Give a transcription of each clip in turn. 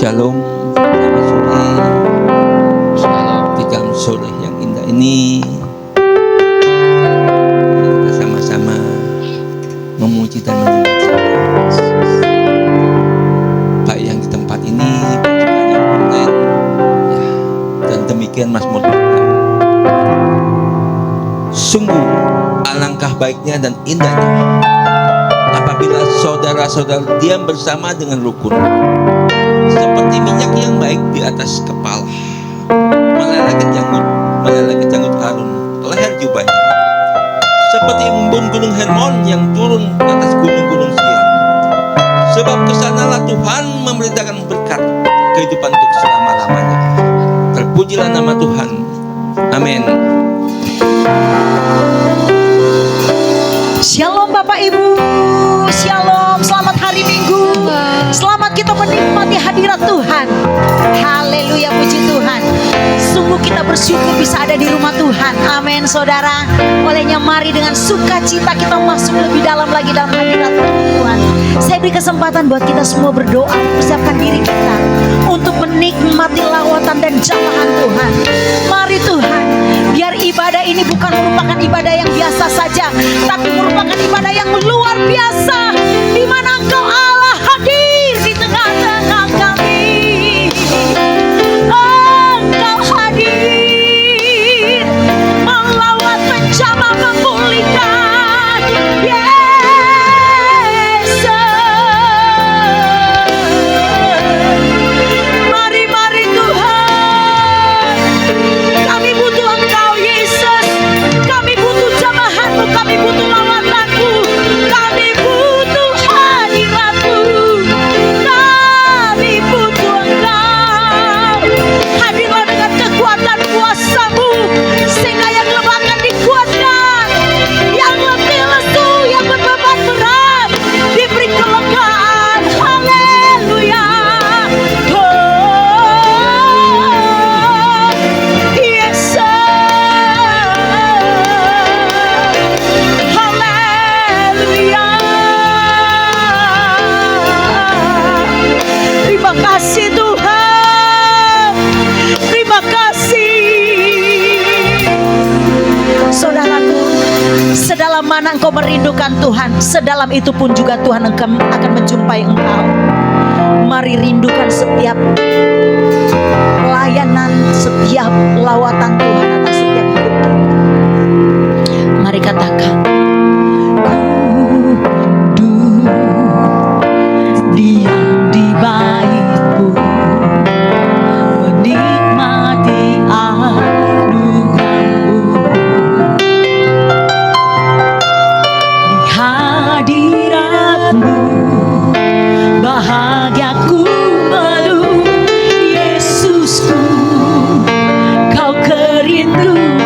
Shalom, selamat sore. Shalom di jam sore yang indah ini. Kita sama-sama memuji dan menyembah Yesus. Baik yang di tempat ini, baik juga yang online. Ya, dan demikian Mazmur. Sungguh alangkah baiknya dan indahnya apabila saudara-saudara diam bersama dengan rukun, seperti minyak yang baik di atas kepala, melelehkan janggut Harun ke leher jubahnya, seperti embun gunung Hermon yang turun ke atas gunung-gunung Sion. Sebab kesanalah Tuhan memerintahkan berkat kehidupan untuk selama-lamanya. Terpujilah nama Tuhan. Amin. Shalom Bapak Ibu, Shalom, selamat hari Minggu. Selamat kita menikmati hadirat Tuhan. Haleluya, puji Tuhan. Sungguh kita bersyukur bisa ada di rumah Tuhan. Amin saudara. Olehnya mari dengan sukacita kita masuk lebih dalam lagi dalam hadirat Tuhan. Saya beri kesempatan buat kita semua berdoa, persiapkan diri kita untuk menikmati lawatan dan jamahan Tuhan. Mari Tuhan, biar ibadah ini bukan merupakan ibadah yang biasa saja, tapi merupakan ibadah yang luar biasa, di mana Engkau Allah hadir di tengah-tengah kami. Engkau hadir melawat, menjamah, memulihkan. Yesus, mari Tuhan, kami butuh Engkau Yesus, kami butuh jamahan-Mu, kami butuh lawatan-Mu, kami butuh hadirat-Mu, kami butuh Engkau. Hadirlah dengan kekuatan kuasa-Mu, sehingga yang lemah akan dikuatkan, yang letih lesu, yang berbeban berat diberi kelegaan. Haleluya. Yesus, haleluya. Terima kasih Tuhan, terima kasih. Saudaraku, sedalam mana engkau merindukan Tuhan, sedalam itu pun juga Tuhan akan menjumpai engkau. Mari rindukan setiap pelayanan, setiap lawatan Tuhan atas setiap hidup kita. Mari katakan, duduk diam di bait-Mu, menikmati anugerah-Mu. Di hadirat-Mu bahagiaku penuh. Yesusku, Kau kerinduan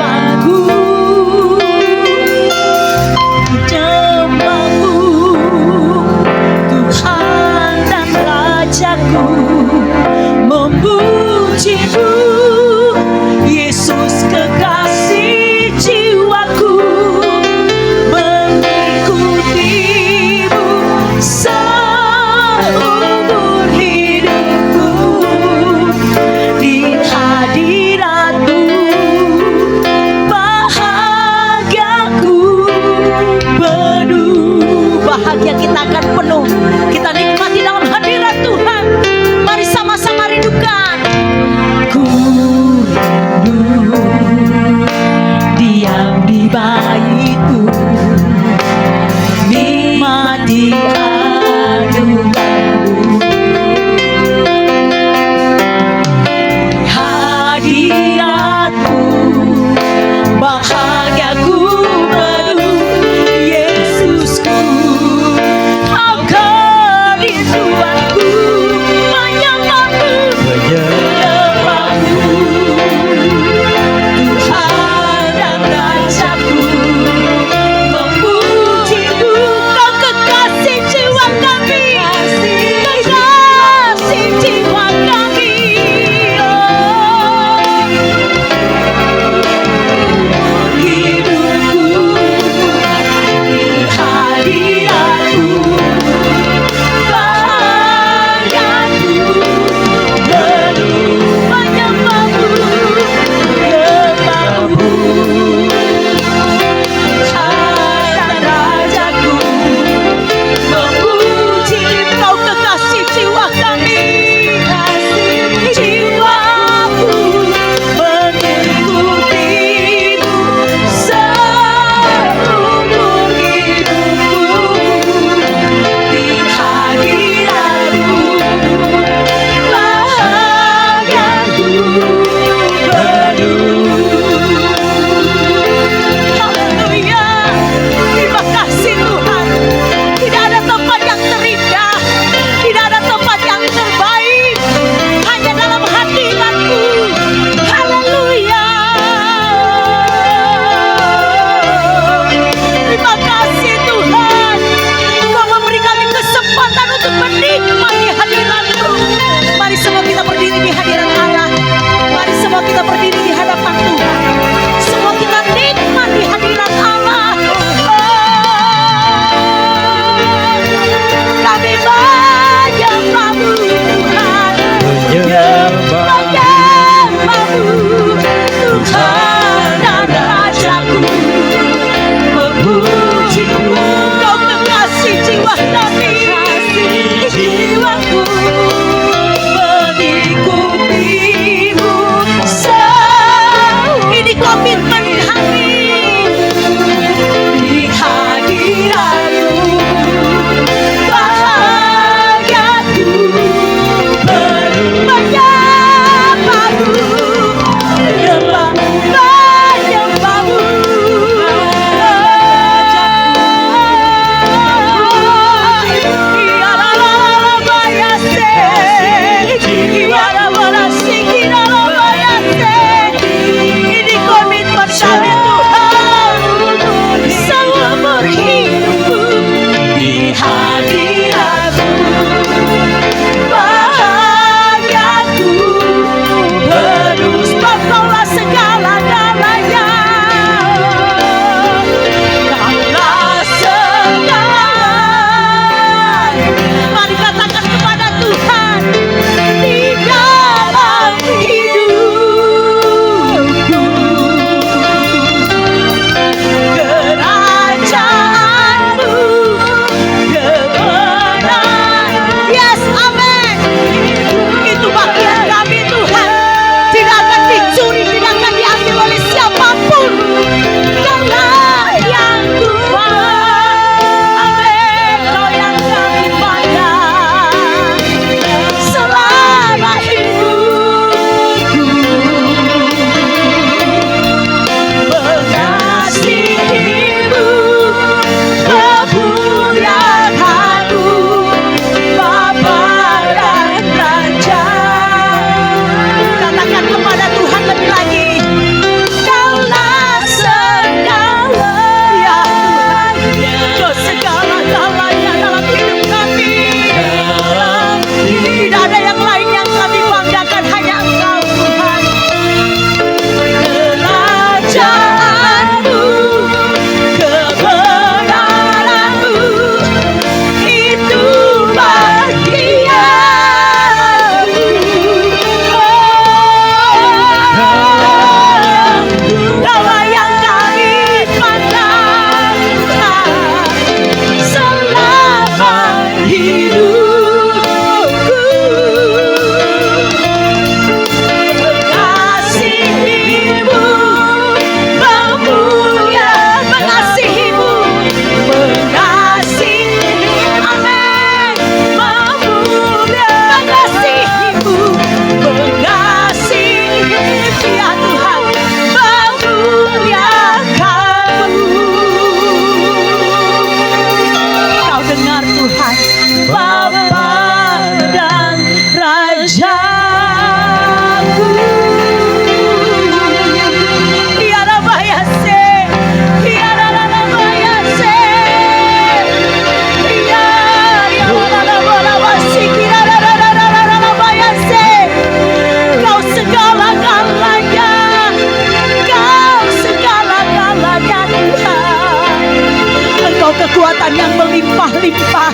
kekuatan yang melimpah-limpah.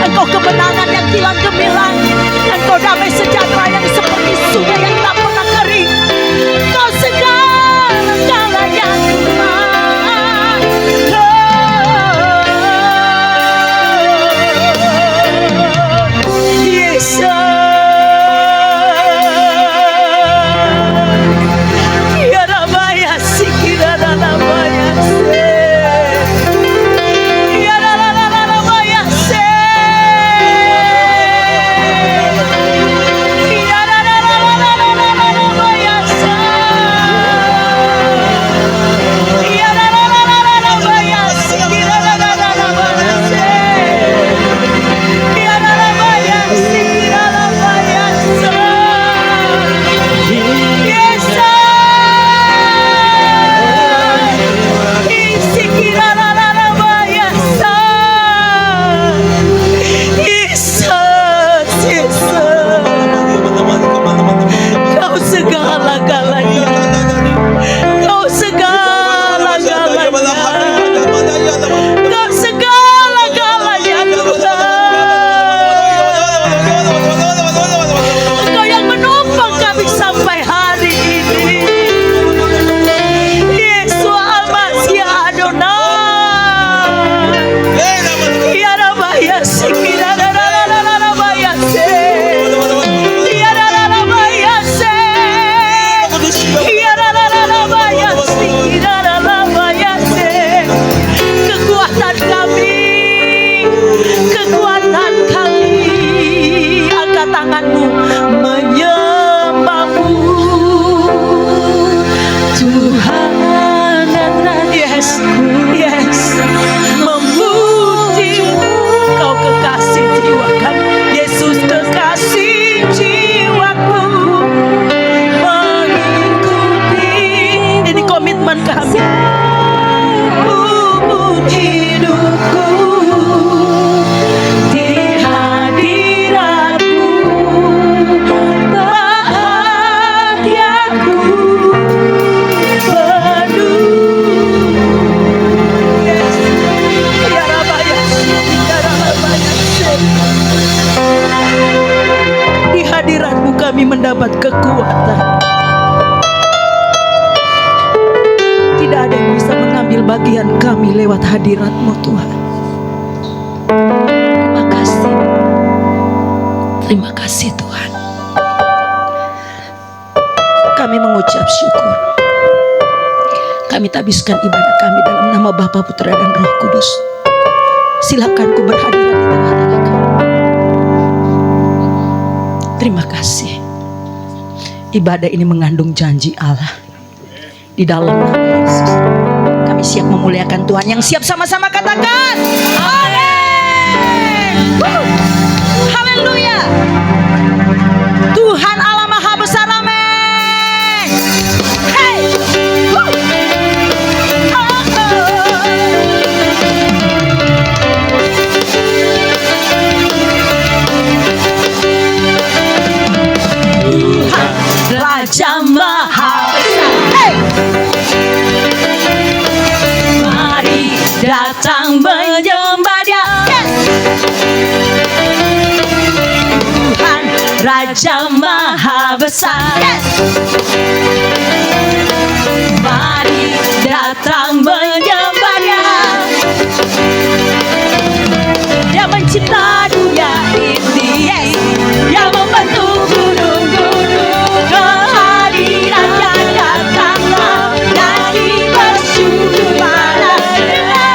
Engkau kemenangan yang kilang gemilang. Engkau damai sejahtera yang seperti sungai yang tak pernah kering. Engkau segala-gala yang kuat. Yesus. Ya Rabaya sikira Rabaya se. Ya Rabaya se. Ya Rabaya se. Ya Rabaya sikira Rabaya se. Ya Rabaya sikira Rabaya se. Kau segala-galanya. Kau segala-galanya. Kau segala-galanya Tuhan. Engkau yang menopang kami sampai hari ini. Yesus Al-Masih Adonai. Ya Rabaya sikira Rabaya se. Ya Rabaya se. Ya Rabaya sikira Rabaya se. Kekuatan kami, kekuatan kami, angkat tanganmu menyembahmu Tuhan. Yes, yes, memujimu. Kau kekasih jiwa kami, Yesus kekasih jiwaku, mengikuti. Ini komitmen kami. Umur hidupku di hadiratmu, bahagiaku penuh. Yes. Ya Rabaya, ya Rabaya. Di hadiratmu kami mendapat kekuatan. Tidak ada yang bisa mengambil bagian kami lewat hadiratmu Tuhan. Terima kasih. Terima kasih Tuhan. Kami mengucap syukur. Kami tabiskan ibadah kami dalam nama Bapa, Putra, dan Roh Kudus. Silakan ku berhadirat di tengah-tengah kami. Terima kasih. Ibadah ini mengandung janji Allah. Di dalam nama Yesus kami siap memuliakan Tuhan. Yang siap sama-sama katakan amin. Haleluya. Tuhan Allah Maha Besar, amin. Hey. Tuhan Raja Maha Besar. Hey. Mari datang menyembah Dia. Tuhan Raja Maha Besar. Mari datang menyembah Dia. Dia mencipta dunia ini, Dia membentuk gunung-gunung. Kehadirannya datanglah, nyanyi bersyukur pada Dia.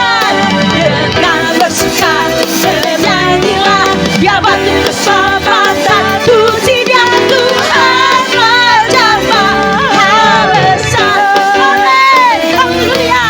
Dengan bersuka bernyanyilah, Dia batu kesempatan, puji Dia Tuhan Raja Maha Besar. Haleluya.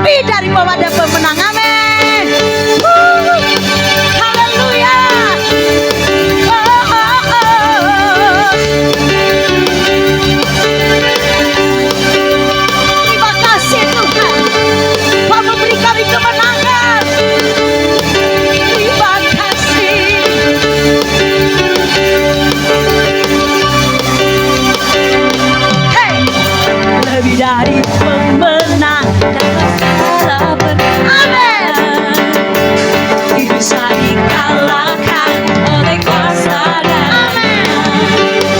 lebih dari pemenang. Amin. Haleluya. Terima kasih Tuhan, Kau memberi kami kemenangan. Terima kasih. Hey, lebih dari pemenang dalam segala perkara, bisa dikalahkan oleh kuasa darahnya.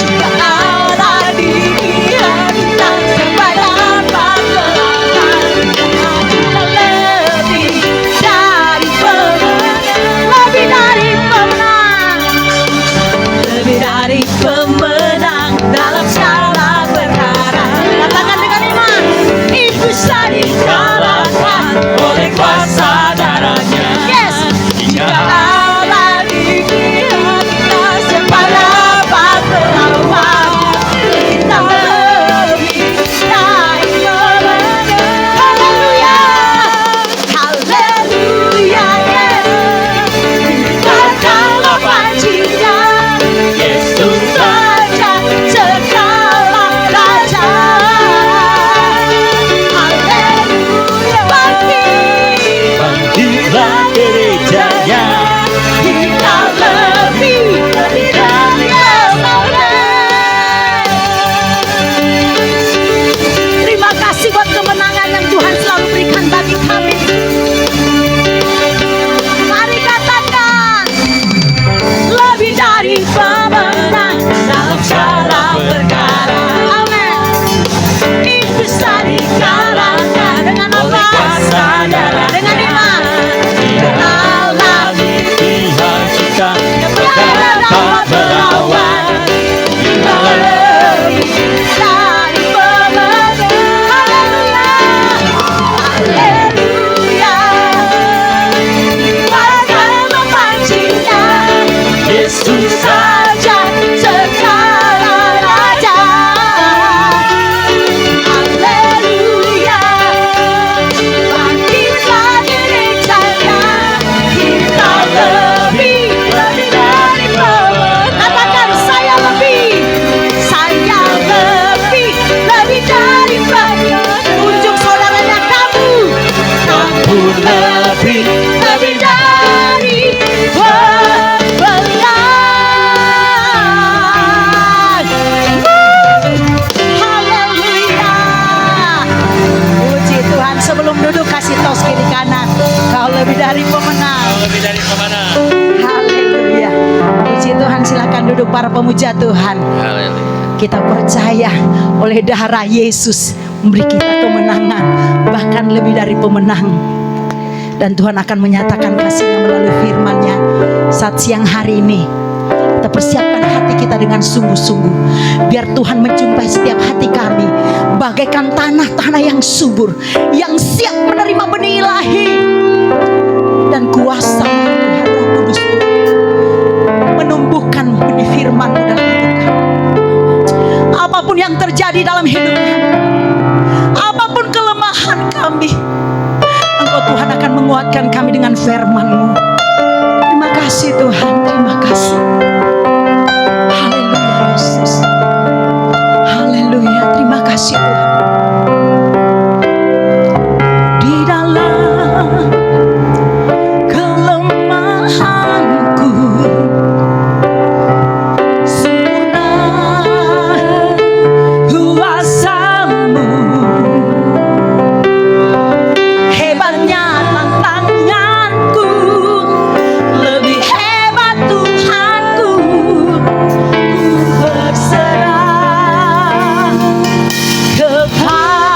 Jika Allah di pihak kita, siapa dapat melawan? Kita lebih dari pemenang, lebih dari pemenang, lebih dari pemenang dalam segala perkara. Katakan dengan iman, itu bisa dikalahkan oleh kuasa darahnya. Yes. Jika Allah di pihak kita, siapa dapat melawan? Kita lebih dari pemenang. Haleluya, haleluya, tinggalkanlah pancinya, Yesus saja segala raja. Haleluya, bangkitlah gerejanya, kita lebih dari pemenang. Terima kasih buat kemenangan yang Tuhan selalu berikan bagi kami. Mari katakan, lebih dari pemenang dalam segala perkara. Amin. Itu bisa dikalahkan dengan apa? Dengan iman. Allah di pihak kita, tiada dapat melawan. Kita lebih dari pemenang. Haleluya, haleluya. Tinggalkanlah pancinya, Yesus saja segala raja. Haleluya, bangkitlah gerejanya, kita lebih dari pemenang. Katakan, saya lebih dari pemenang. Unjuk saudaranya, kamu lebih dari pemenang. Haleluya. Puji Tuhan. Sebelum duduk, kasih tos kiri kanan, kau lebih dari pemenang. Lebih dari pemenang. Haleluya. Puji Tuhan. Silakan duduk para pemuja Tuhan. Haleluya. Kita percaya oleh darah Yesus memberi kita kemenangan, bahkan lebih dari pemenang. Dan Tuhan akan menyatakan kasih-Nya melalui firman-Nya saat siang hari ini. Kita persiapkan hati kita dengan sungguh-sungguh, biar Tuhan menjumpai setiap hati kami bagaikan tanah-tanah yang subur, yang siap menerima benih ilahi dan kuasa Tuhan Roh Kudus menumbuhkan benih firman-Mu dalam hidup kami. Apapun yang terjadi dalam hidup kami, apapun kelemahan kami, Engkau Tuhan akan menguatkan kami dengan firman-Mu. Terima kasih Tuhan, terima kasih. Haleluya Yesus. Haleluya, terima kasih Tuhan. Di dalam kelemahanku sempurna kuasa-Mu. Hebatnya tantanganku, lebih hebat Tuhanku. Ku berserah kepada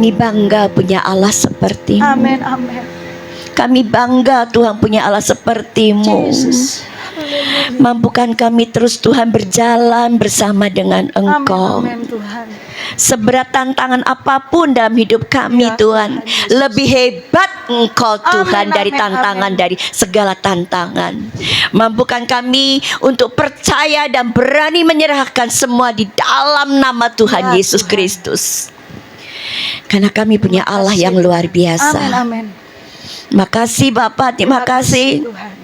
Kami bangga punya Allah seperti-Mu. Amin, amin. Kami bangga Tuhan punya Allah seperti-Mu. Yesus. Mampukan kami terus Tuhan berjalan bersama dengan Engkau. Amin, amin Tuhan. Seberat tantangan apapun dalam hidup kami Ya, Tuhan, Tuhan Yesus. lebih hebat Engkau Tuhan Amin, dari amin, tantangan, amin. dari segala tantangan. Mampukan kami untuk percaya dan berani menyerahkan semua di dalam nama Tuhan Ya, Yesus Tuhan. Kristus. Karena kami punya Terima Allah kasih. yang luar biasa. Amin, amin. Makasih Bapak, terima kasih. Tuhan.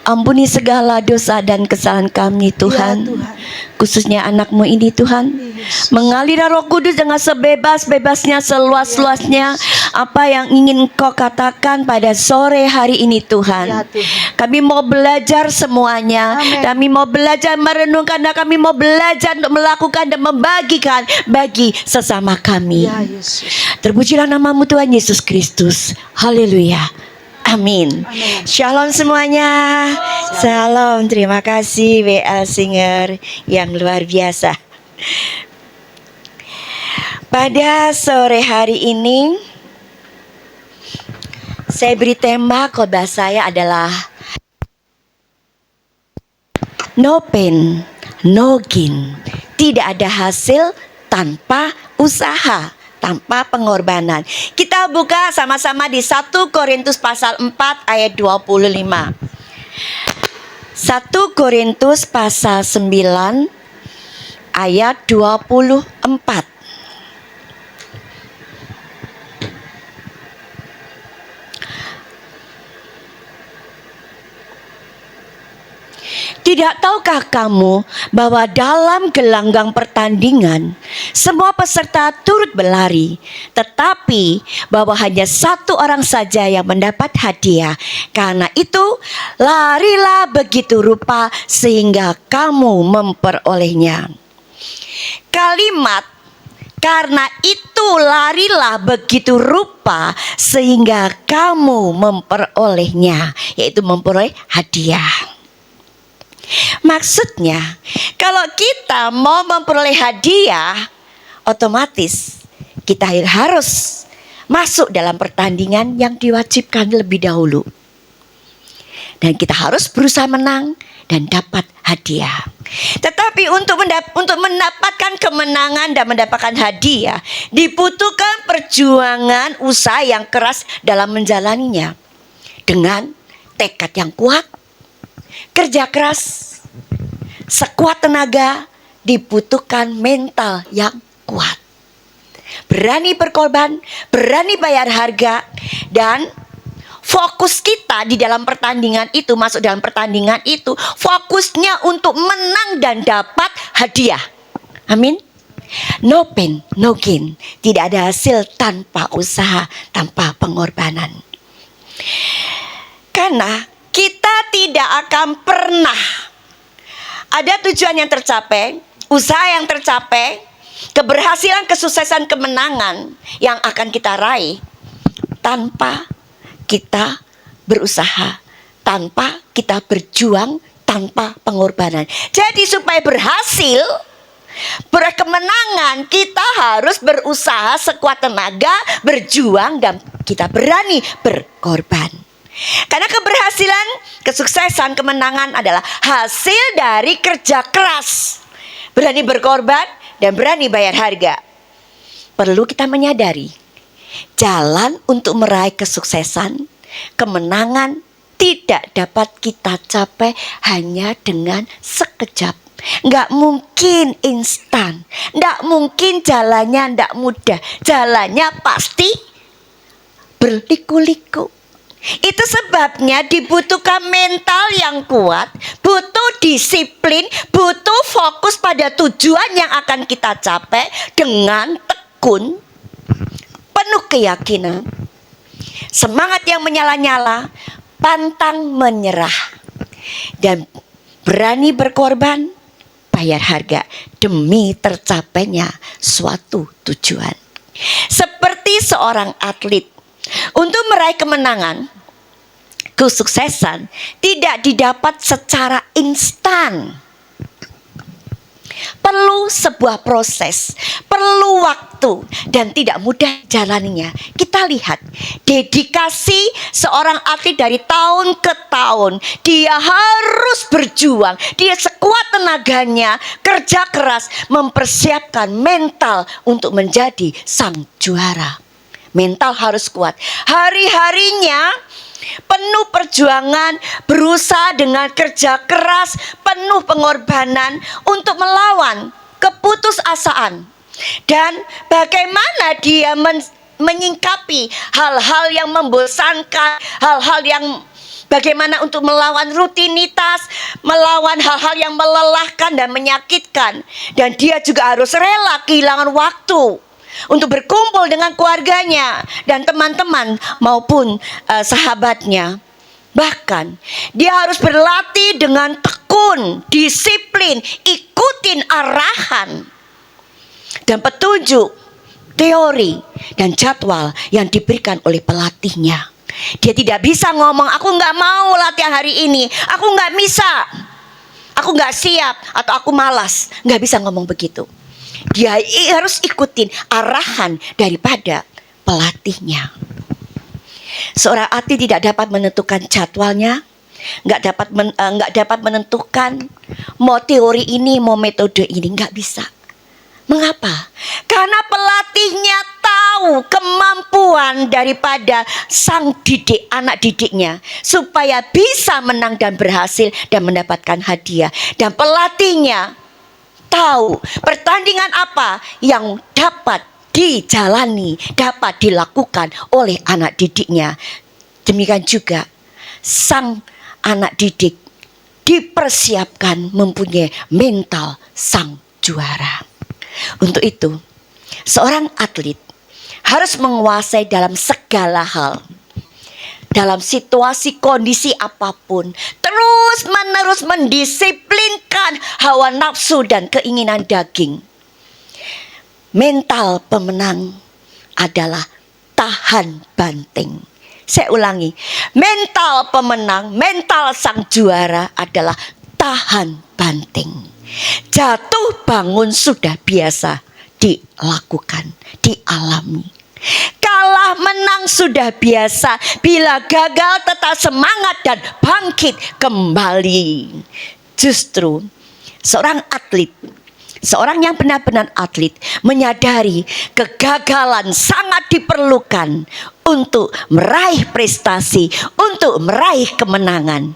Ampuni segala dosa dan kesalahan kami Tuhan. Ya, Tuhan. Khususnya anakmu ini Tuhan. Yesus. Mengalir Roh Kudus dengan sebebas-bebasnya, seluas-luasnya. Apa yang ingin Kau katakan pada sore hari ini Tuhan. Ya, Tuhan. Kami mau belajar semuanya. Amin. Kami mau belajar merenungkan, dan kami mau belajar untuk melakukan dan membagikan bagi sesama kami. Ya, Yesus. Terpujilah namamu Tuhan Yesus Kristus. Haleluya. Amin. Amin. Shalom semuanya. Shalom. Terima kasih WL Singer yang luar biasa. Pada sore hari ini saya beri tema khotbah saya adalah no pain, no gain. Tidak ada hasil tanpa usaha, tanpa pengorbanan. Kita buka sama-sama di 1 Korintus pasal 4 ayat 25. 1 Korintus pasal 9 ayat 24. Tidak tahukah kamu bahwa dalam gelanggang pertandingan semua peserta turut berlari, tetapi bahwa hanya satu orang saja yang mendapat hadiah. Karena itu larilah begitu rupa sehingga kamu memperolehnya. Kalimat karena itu larilah begitu rupa sehingga kamu memperolehnya, yaitu memperoleh hadiah. Maksudnya, kalau kita mau memperoleh hadiah, otomatis kita harus masuk dalam pertandingan yang diwajibkan lebih dahulu. Dan kita harus berusaha menang dan dapat hadiah. Tetapi untuk mendapatkan kemenangan dan mendapatkan hadiah, dibutuhkan perjuangan usaha yang keras dalam menjalaninya. Dengan tekad yang kuat, kerja keras, sekuat tenaga, dibutuhkan mental yang kuat. Berani berkorban, berani bayar harga, dan fokus kita di dalam pertandingan itu, masuk dalam pertandingan itu, fokusnya untuk menang dan dapat hadiah. Amin. No pain, no gain. Tidak ada hasil tanpa usaha, tanpa pengorbanan. Karena kita tidak akan pernah ada tujuan yang tercapai, usaha yang tercapai, keberhasilan, kesuksesan, kemenangan yang akan kita raih tanpa kita berusaha, tanpa kita berjuang, tanpa pengorbanan. Jadi supaya berhasil, berkemenangan, kita harus berusaha sekuat tenaga, berjuang, dan kita berani berkorban. Karena keberhasilan, kesuksesan, kemenangan adalah hasil dari kerja keras, berani berkorban, dan berani bayar harga. Perlu kita menyadari, jalan untuk meraih kesuksesan, kemenangan tidak dapat kita capai hanya dengan sekejap. Nggak mungkin instan, nggak mungkin jalannya nggak mudah. Jalannya pasti berliku-liku. Itu sebabnya dibutuhkan mental yang kuat, butuh disiplin, butuh fokus pada tujuan yang akan kita capai dengan tekun, penuh keyakinan, semangat yang menyala-nyala, pantang menyerah, dan berani berkorban, bayar harga demi tercapainya suatu tujuan. Seperti seorang atlet, untuk meraih kemenangan, kesuksesan tidak didapat secara instan. perlu sebuah proses, perlu waktu, dan tidak mudah jalaninya. Kita lihat dedikasi seorang atlet dari tahun ke tahun. Dia harus berjuang, dia sekuat tenaganya, kerja keras, mempersiapkan mental untuk menjadi sang juara. Mental harus kuat. Hari-harinya penuh perjuangan, berusaha dengan kerja keras, penuh pengorbanan untuk melawan keputusasaan. Dan bagaimana dia menyingkapi hal-hal yang membosankan, hal-hal yang bagaimana untuk melawan rutinitas, melawan hal-hal yang melelahkan dan menyakitkan. Dan dia juga harus rela kehilangan waktu untuk berkumpul dengan keluarganya dan teman-teman maupun sahabatnya. Bahkan dia harus berlatih dengan tekun, disiplin, ikutin arahan dan petunjuk, teori dan jadwal yang diberikan oleh pelatihnya. Dia tidak bisa ngomong, aku gak mau latihan hari ini, aku gak bisa, aku gak siap, atau aku malas. Gak bisa ngomong begitu. Dia harus ikutin arahan daripada pelatihnya. Seorang atlet tidak dapat menentukan jadwalnya, nggak dapat menentukan mau teori ini, mau metode ini, nggak bisa. Mengapa? Karena pelatihnya tahu kemampuan daripada sang didik, anak didiknya, supaya bisa menang dan berhasil dan mendapatkan hadiah. Dan pelatihnya tahu pertandingan apa yang dapat dijalani, dapat dilakukan oleh anak didiknya. Demikian juga sang anak didik dipersiapkan mempunyai mental sang juara. Untuk itu, seorang atlet harus menguasai dalam segala hal, dalam situasi kondisi apapun, terus-menerus mendisiplinkan hawa nafsu dan keinginan daging. Mental pemenang adalah tahan banting. Saya ulangi, mental pemenang, mental sang juara adalah tahan banting. Jatuh bangun sudah biasa dilakukan, dialami. Kalah menang sudah biasa. Bila gagal tetap semangat dan bangkit kembali. Justru seorang atlet, seorang yang benar-benar atlet, menyadari kegagalan sangat diperlukan untuk meraih prestasi, untuk meraih kemenangan.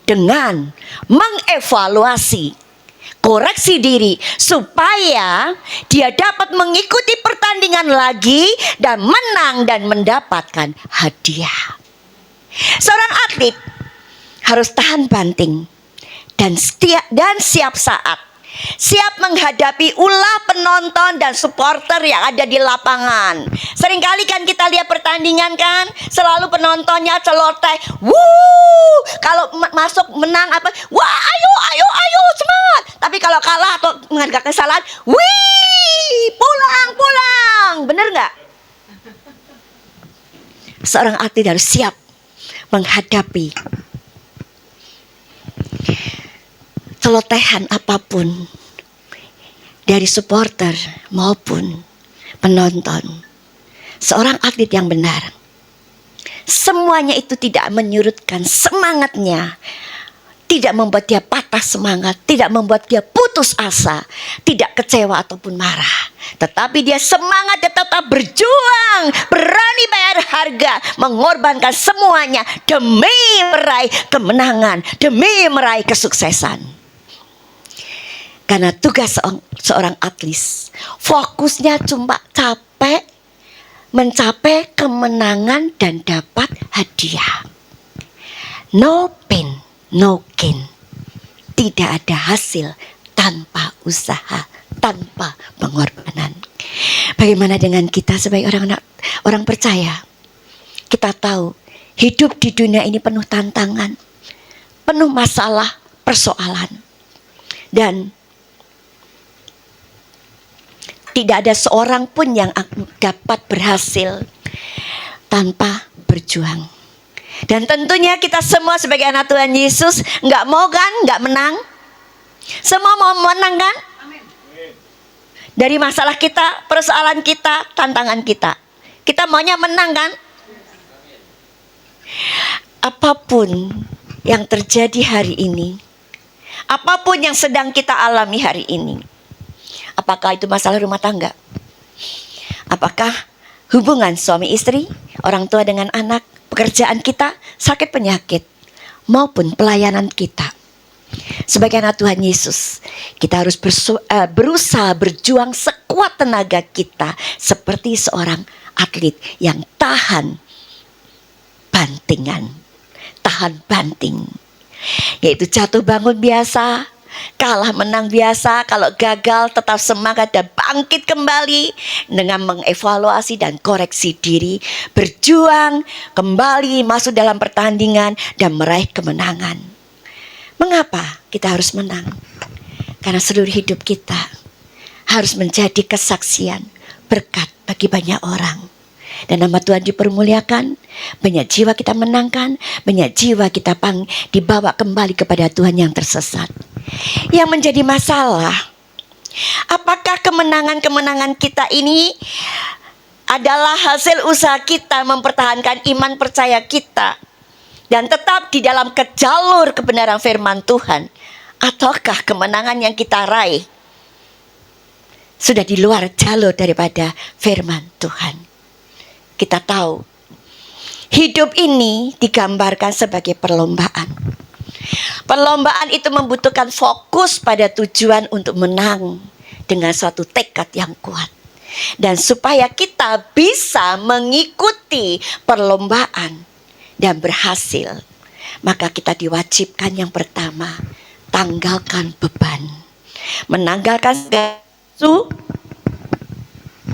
Dengan mengevaluasi, koreksi diri supaya dia dapat mengikuti pertandingan lagi dan menang dan mendapatkan hadiah. Seorang atlet harus tahan banting dan siap saat, siap menghadapi ulah penonton dan supporter yang ada di lapangan. Seringkali kan kita lihat pertandingan kan, selalu penontonnya celoteh, wuh, kalau masuk menang apa, wah ayo semangat. Tapi kalau kalah atau mengadakan kesalahan, wih, pulang. Bener nggak? Seorang atlet harus siap menghadapi celotehan apapun dari supporter maupun penonton. Seorang atlet yang benar, semuanya itu tidak menyurutkan semangatnya, tidak membuat dia patah semangat, tidak membuat dia putus asa, tidak kecewa ataupun marah. Tetapi dia semangat, dia tetap berjuang, berani bayar harga, mengorbankan semuanya demi meraih kemenangan, demi meraih kesuksesan. Karena tugas seorang atlet, fokusnya cuma mencapai kemenangan dan dapat hadiah. No pain, no gain. Tidak ada hasil tanpa usaha, tanpa pengorbanan. Bagaimana dengan kita sebagai orang percaya? Kita tahu hidup di dunia ini penuh tantangan, penuh masalah, persoalan. Dan tidak ada seorang pun yang dapat berhasil tanpa berjuang. Dan tentunya kita semua sebagai anak Tuhan Yesus nggak mau kan, nggak menang. Semua mau menang kan? Dari masalah kita, persoalan kita, tantangan kita. Kita maunya menang kan? Apapun yang terjadi hari ini, apapun yang sedang kita alami hari ini, apakah itu masalah rumah tangga? Apakah hubungan suami istri, orang tua dengan anak, pekerjaan kita, sakit penyakit, maupun pelayanan kita. Sebagai anak Tuhan Yesus, kita harus berusaha berjuang sekuat tenaga kita seperti seorang atlet yang tahan bantingan, tahan banting, yaitu jatuh bangun biasa, kalah menang biasa. Kalau gagal tetap semangat dan bangkit kembali dengan mengevaluasi dan koreksi diri, berjuang kembali masuk dalam pertandingan dan meraih kemenangan. Mengapa kita harus menang? Karena seluruh hidup kita harus menjadi kesaksian berkat bagi banyak orang. Dan nama Tuhan dipermuliakan, banyak jiwa kita menangkan, banyak jiwa kita dibawa kembali kepada Tuhan yang tersesat. Yang menjadi masalah, apakah kemenangan-kemenangan kita ini adalah hasil usaha kita mempertahankan iman percaya kita dan tetap di dalam jalur kebenaran firman Tuhan, ataukah kemenangan yang kita raih sudah di luar jalur daripada firman Tuhan? Kita tahu hidup ini digambarkan sebagai perlombaan. Perlombaan itu membutuhkan fokus pada tujuan untuk menang dengan suatu tekad yang kuat. Dan supaya kita bisa mengikuti perlombaan dan berhasil, maka kita diwajibkan yang pertama, tanggalkan beban. Menanggalkan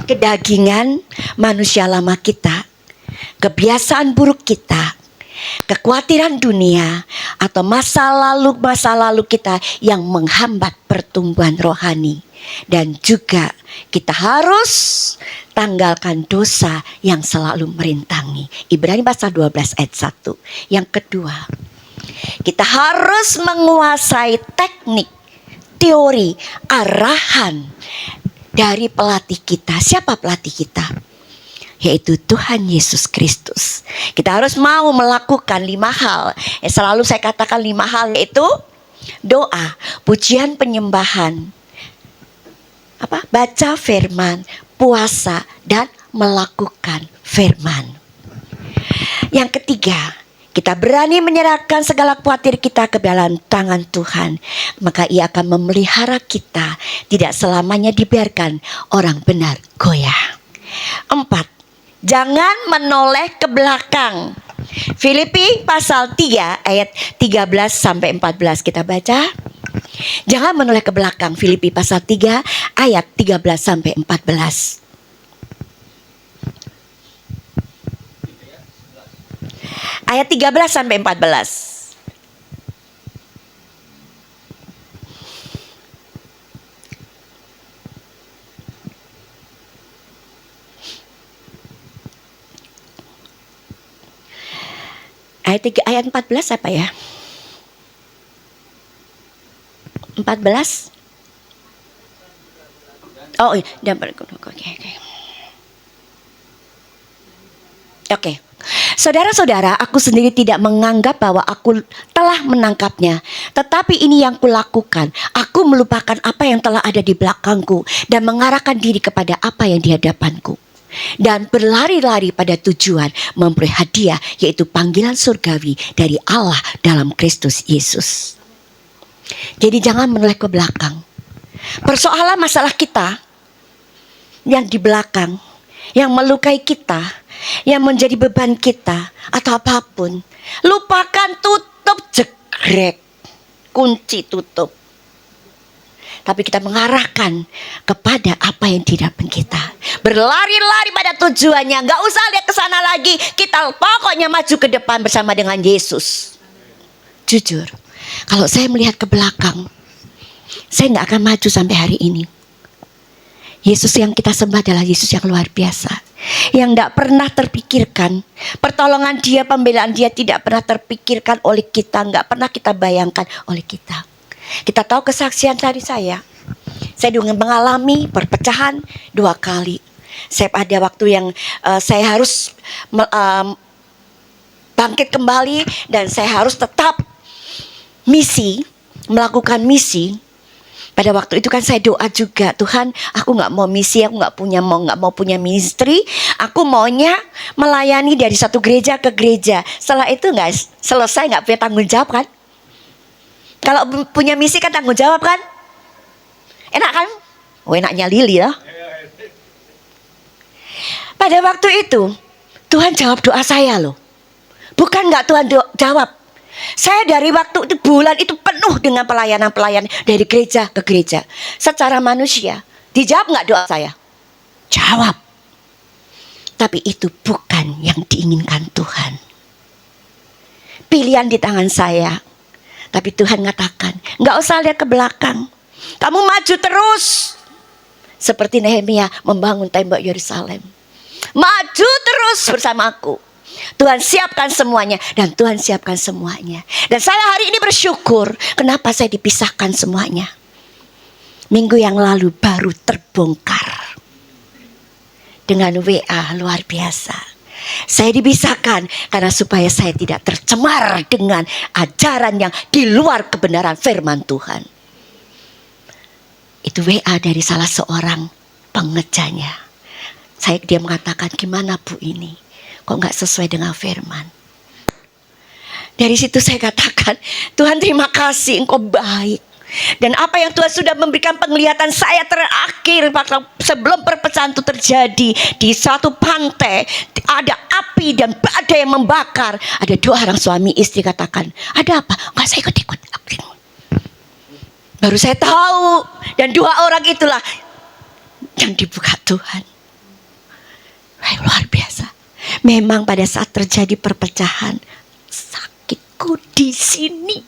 kedagingan manusia lama kita, kebiasaan buruk kita, kekhawatiran dunia, atau masa lalu kita yang menghambat pertumbuhan rohani. Dan juga kita harus tanggalkan dosa yang selalu merintangi. Ibrani pasal 12 ayat 1. Yang kedua, kita harus menguasai teknik, teori, arahan dari pelatih kita. Siapa pelatih kita? Yaitu Tuhan Yesus Kristus. Kita harus mau melakukan 5 hal. Selalu saya katakan 5 hal, yaitu doa, pujian, penyembahan, baca firman, puasa, dan melakukan firman. Yang ketiga, kita berani menyerahkan segala khawatir kita ke dalam tangan Tuhan, maka Ia akan memelihara kita, tidak selamanya dibiarkan orang benar goyah. 4, jangan menoleh ke belakang. Filipi pasal 3 ayat 13 sampai 14 kita baca. Jangan menoleh ke belakang. Filipi pasal 3 ayat 13 sampai 14. Ayat 13 sampai 14. Ayat 14 apa ya? 14. Oh iya, Oke. Saudara-saudara, aku sendiri tidak menganggap bahwa aku telah menangkapnya, tetapi ini yang kulakukan. Aku melupakan apa yang telah ada di belakangku dan mengarahkan diri kepada apa yang di hadapanku, dan berlari-lari pada tujuan memperoleh hadiah, yaitu panggilan surgawi dari Allah dalam Kristus Yesus. Jadi jangan menoleh ke belakang. Persoalan masalah kita yang di belakang, yang melukai kita, yang menjadi beban kita, atau apapun, lupakan, tutup, jegrek, kunci, tutup. Tapi kita mengarahkan kepada apa yang di depan kita. Berlari-lari pada tujuannya. Gak usah lihat ke sana lagi. Kita pokoknya maju ke depan bersama dengan Yesus. Jujur, kalau saya melihat ke belakang, saya gak akan maju sampai hari ini. Yesus yang kita sembah adalah Yesus yang luar biasa, yang tidak pernah terpikirkan. Pertolongan Dia, pembelaan Dia tidak pernah terpikirkan oleh kita, tidak pernah kita bayangkan oleh kita. Kita tahu kesaksian dari saya. Saya juga mengalami perpecahan 2 kali. Saya ada waktu yang saya harus bangkit kembali dan saya harus tetap melakukan misi. Pada waktu itu kan saya doa juga, Tuhan, aku nggak mau misi, aku nggak mau punya ministry, aku maunya melayani dari satu gereja ke gereja. Setelah itu nggak selesai, nggak punya tanggung jawab kan? Kalau punya misi kan tanggung jawab kan? Enak kan? Oh, enaknya Lili ya. Pada waktu itu Tuhan jawab doa saya loh. Bukan nggak Tuhan jawab. Saya dari waktu itu bulan itu penuh dengan pelayanan dari gereja ke gereja. Secara manusia, dijawab nggak doa saya? Jawab. Tapi itu bukan yang diinginkan Tuhan. Pilihan di tangan saya. Tapi Tuhan mengatakan, nggak usah lihat ke belakang. Kamu maju terus. Seperti Nehemia membangun tembok Yerusalem. Maju terus bersamaku. Tuhan siapkan semuanya dan Tuhan siapkan semuanya. Dan saya hari ini bersyukur kenapa saya dipisahkan semuanya. Minggu yang lalu baru terbongkar dengan WA luar biasa. Saya dipisahkan karena supaya saya tidak tercemar dengan ajaran yang di luar kebenaran firman Tuhan. Itu WA dari salah seorang pengejanya. Dia mengatakan, gimana Bu ini? Kok nggak sesuai dengan firman? Dari situ saya katakan, Tuhan terima kasih, Engkau baik. Dan apa yang Tuhan sudah memberikan penglihatan saya terakhir sebelum perpecahan itu terjadi di suatu pantai, ada api dan badai yang membakar. Ada 2 orang suami istri katakan, ada apa? Nggak, saya ikut-ikut. Baru saya tahu, dan 2 orang itulah yang dibuka Tuhan. Luar biasa. Memang pada saat terjadi perpecahan, sakitku di sini.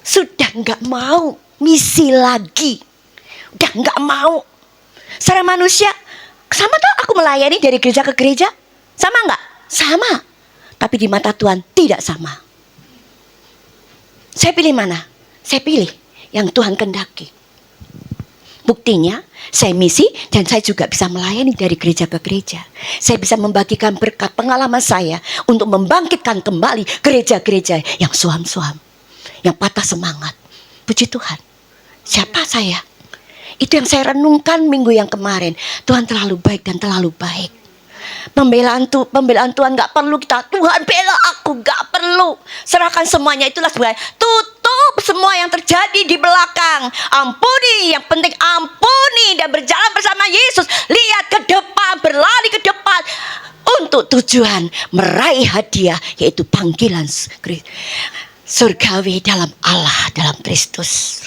Sudah nggak mau misi lagi, udah nggak mau. Secara manusia, sama tak aku melayani dari gereja ke gereja? Sama nggak? Sama. Tapi di mata Tuhan tidak sama. Saya pilih mana? Saya pilih yang Tuhan kehendaki. Buktinya, saya misi dan saya juga bisa melayani dari gereja ke gereja. Saya bisa membagikan berkat pengalaman saya untuk membangkitkan kembali gereja-gereja yang suam-suam, yang patah semangat. Puji Tuhan. Siapa saya? Itu yang saya renungkan minggu yang kemarin. Tuhan terlalu baik dan terlalu baik. Pembelaan Tuhan gak perlu kita, Tuhan bela aku, gak perlu. Serahkan semuanya, itulah sebenarnya. Tutup semua yang terjadi di belakang. Ampuni, yang penting ampuni dan berjalan bersama Yesus. Lihat ke depan, berlari ke depan untuk tujuan meraih hadiah, yaitu panggilan surgawi dalam Allah, dalam Kristus.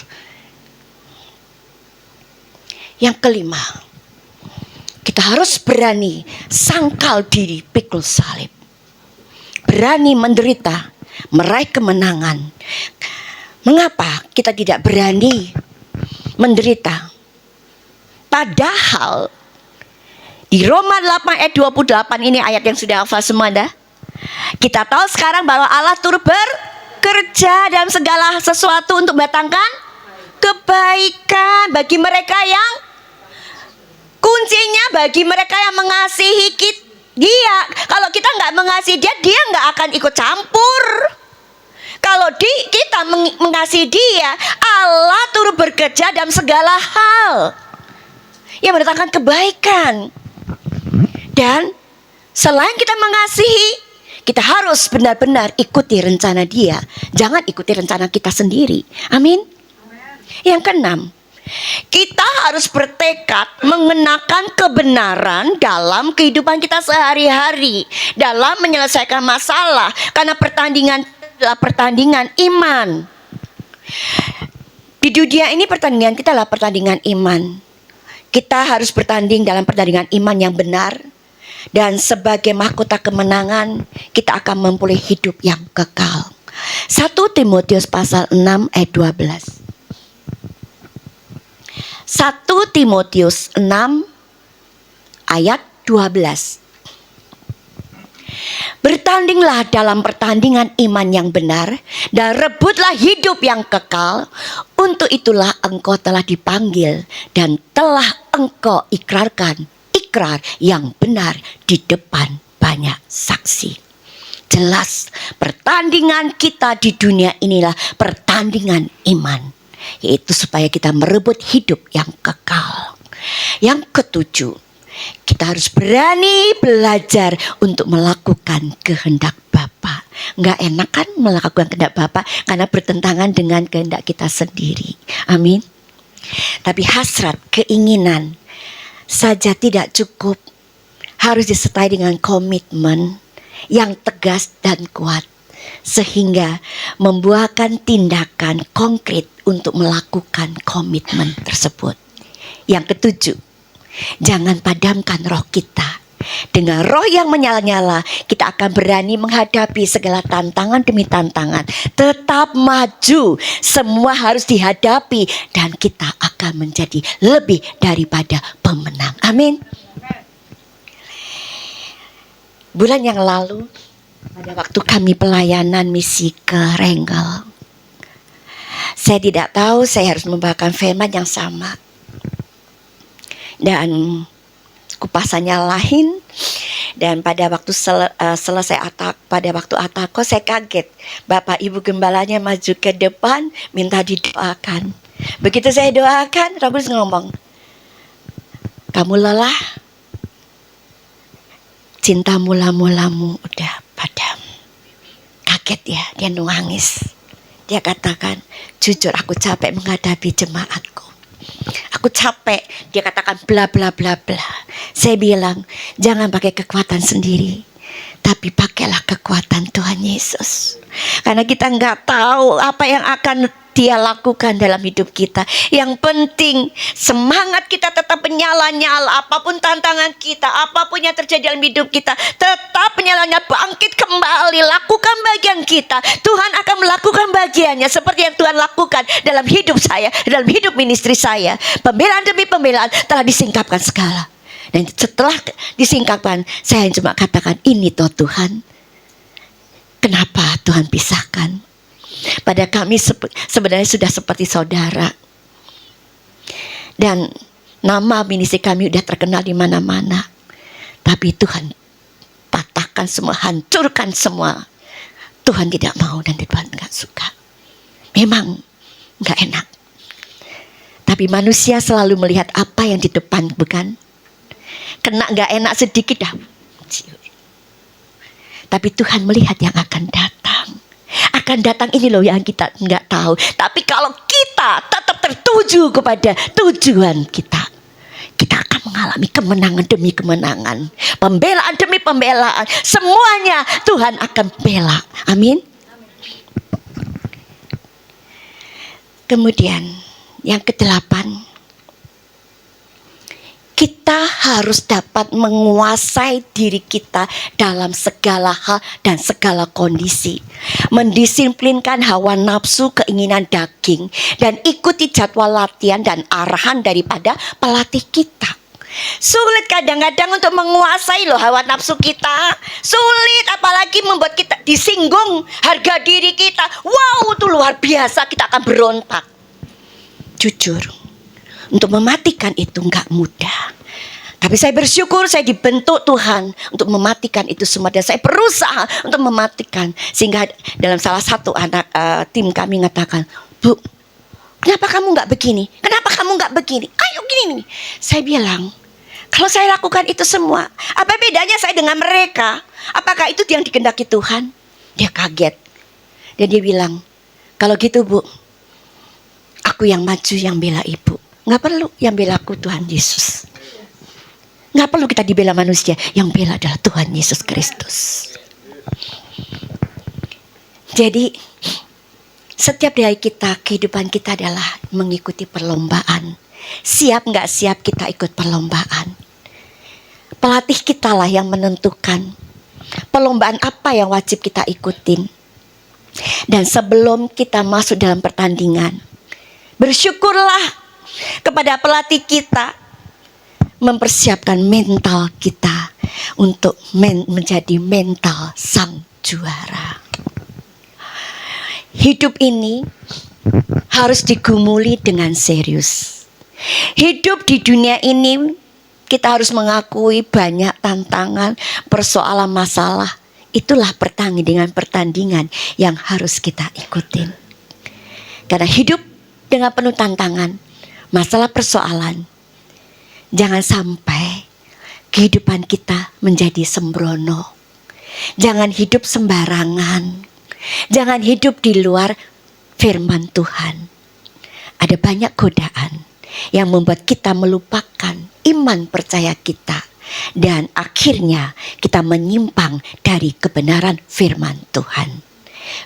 Yang kelima, kita harus berani sangkal diri pikul salib. Berani menderita, meraih kemenangan. Mengapa kita tidak berani menderita? Padahal di Roma 8 ayat 28 ini ayat yang sudah hafal semua dah. Kita tahu sekarang bahwa Allah turut bekerja dalam segala sesuatu untuk mendatangkan kebaikan bagi mereka yang, kuncinya bagi mereka yang mengasihi dia. Kalau kita nggak mengasihi dia, dia nggak akan ikut campur. Kalau kita mengasihi dia, Allah turut bekerja dalam segala hal yang mendatangkan kebaikan. Dan selain kita mengasihi, kita harus benar-benar ikuti rencana dia. Jangan ikuti rencana kita sendiri. Amin. Yang keenam, kita harus bertekad mengenakan kebenaran dalam kehidupan kita sehari-hari, dalam menyelesaikan masalah. Karena pertandingan adalah pertandingan iman. Di dunia ini pertandingan kita adalah pertandingan iman. Kita harus bertanding dalam pertandingan iman yang benar. Dan sebagai mahkota kemenangan, kita akan memperoleh hidup yang kekal. 1 Timotius pasal 6 ayat 12. 1 Timotius 6 ayat 12. Bertandinglah dalam pertandingan iman yang benar dan rebutlah hidup yang kekal. Untuk itulah engkau telah dipanggil dan telah engkau ikrarkan ikrar yang benar di depan banyak saksi. Jelas pertandingan kita di dunia inilah pertandingan iman, yaitu supaya kita merebut hidup yang kekal. Yang ketujuh, kita harus berani belajar untuk melakukan kehendak Bapa. Nggak enak kan melakukan kehendak Bapa karena bertentangan dengan kehendak kita sendiri. Amin. Tapi hasrat, keinginan saja tidak cukup. Harus disertai dengan komitmen yang tegas dan kuat, sehingga membuahkan tindakan konkret untuk melakukan komitmen tersebut. Yang ketujuh, jangan padamkan roh kita. Dengan roh yang menyala-nyala, kita akan berani menghadapi segala tantangan demi tantangan. Tetap maju, semua harus dihadapi, dan kita akan menjadi lebih daripada pemenang. Amin. Bulan yang lalu, pada waktu kami pelayanan misi ke Renggel, saya tidak tahu saya harus membawakan firman yang sama. Dan kupasannya lain. Dan pada waktu selesai pada waktu atako, saya kaget. Bapak Ibu gembalanya maju ke depan, minta didoakan. Begitu saya doakan, Roh Kudus ngomong, kamu lelah, cinta mula-mulamu udah padam. Kaget ya, dia nangis. Dia katakan, jujur aku capek menghadapi jemaatku. Aku capek. Dia katakan bla bla bla bla. Saya bilang, jangan pakai kekuatan sendiri, tapi pakailah kekuatan Tuhan Yesus. Karena kita nggak tahu apa yang akan Dia lakukan dalam hidup kita. Yang penting semangat kita tetap menyala-nyala. Apapun tantangan kita, apapun yang terjadi dalam hidup kita, tetap menyala-nyala, bangkit kembali, lakukan bagian kita. Tuhan akan melakukan bagiannya seperti yang Tuhan lakukan dalam hidup saya, dalam hidup ministry saya. Pembelaan demi pembelaan telah disingkapkan segala. Dan setelah disingkapkan, saya cuma katakan, ini toh Tuhan. Kenapa Tuhan pisahkan? Pada kami sebenarnya sudah seperti saudara. Dan nama ministry kami sudah terkenal di mana-mana. Tapi Tuhan patahkan semua, hancurkan semua. Tuhan tidak mau dan Tuhan gak suka. Memang gak enak. Tapi manusia selalu melihat apa yang di depan, bukan? Kena gak enak sedikit dah. Tapi Tuhan melihat yang akan datang. Akan datang ini loh yang kita nggak tahu. Tapi kalau kita tetap tertuju kepada tujuan kita, kita akan mengalami kemenangan demi kemenangan, pembelaan demi pembelaan. Semuanya Tuhan akan bela. Amin. Kemudian yang ke-8, kita harus dapat menguasai diri kita dalam segala hal dan segala kondisi. Mendisiplinkan hawa nafsu, keinginan daging, dan ikuti jadwal latihan dan arahan daripada pelatih kita. Sulit kadang-kadang untuk menguasai loh hawa nafsu kita. Sulit, apalagi membuat kita disinggung harga diri kita. Wow, itu luar biasa, kita akan berontak. Jujur, untuk mematikan itu nggak mudah. Tapi saya bersyukur saya dibentuk Tuhan untuk mematikan itu semua. Dan saya berusaha untuk mematikan. Sehingga dalam salah satu anak tim kami mengatakan, Bu, kenapa kamu nggak begini? Kenapa kamu nggak begini? Ayo gini. Saya bilang, kalau saya lakukan itu semua, apa bedanya saya dengan mereka? Apakah itu yang dikehendaki Tuhan? Dia kaget. Dan dia bilang, kalau gitu Bu, aku yang maju, yang bela ibu. Nggak perlu yang bela aku Tuhan Yesus. Nggak perlu kita dibela manusia. Yang bela adalah Tuhan Yesus Kristus. Jadi setiap dari kita, kehidupan kita adalah mengikuti perlombaan. Siap nggak siap kita ikut perlombaan. Pelatih kita lah yang menentukan perlombaan apa yang wajib kita ikutin. Dan sebelum kita masuk dalam pertandingan, bersyukurlah kepada pelatih kita, mempersiapkan mental kita untuk menjadi mental sang juara. Hidup ini harus digumuli dengan serius. Hidup di dunia ini kita harus mengakui banyak tantangan, persoalan, masalah. Itulah pertandingan yang harus kita ikutin. Karena hidup dengan penuh tantangan, masalah, persoalan. Jangan sampai kehidupan kita menjadi sembrono. Jangan hidup sembarangan. Jangan hidup di luar firman Tuhan. Ada banyak godaan yang membuat kita melupakan iman percaya kita, dan akhirnya kita menyimpang dari kebenaran firman Tuhan.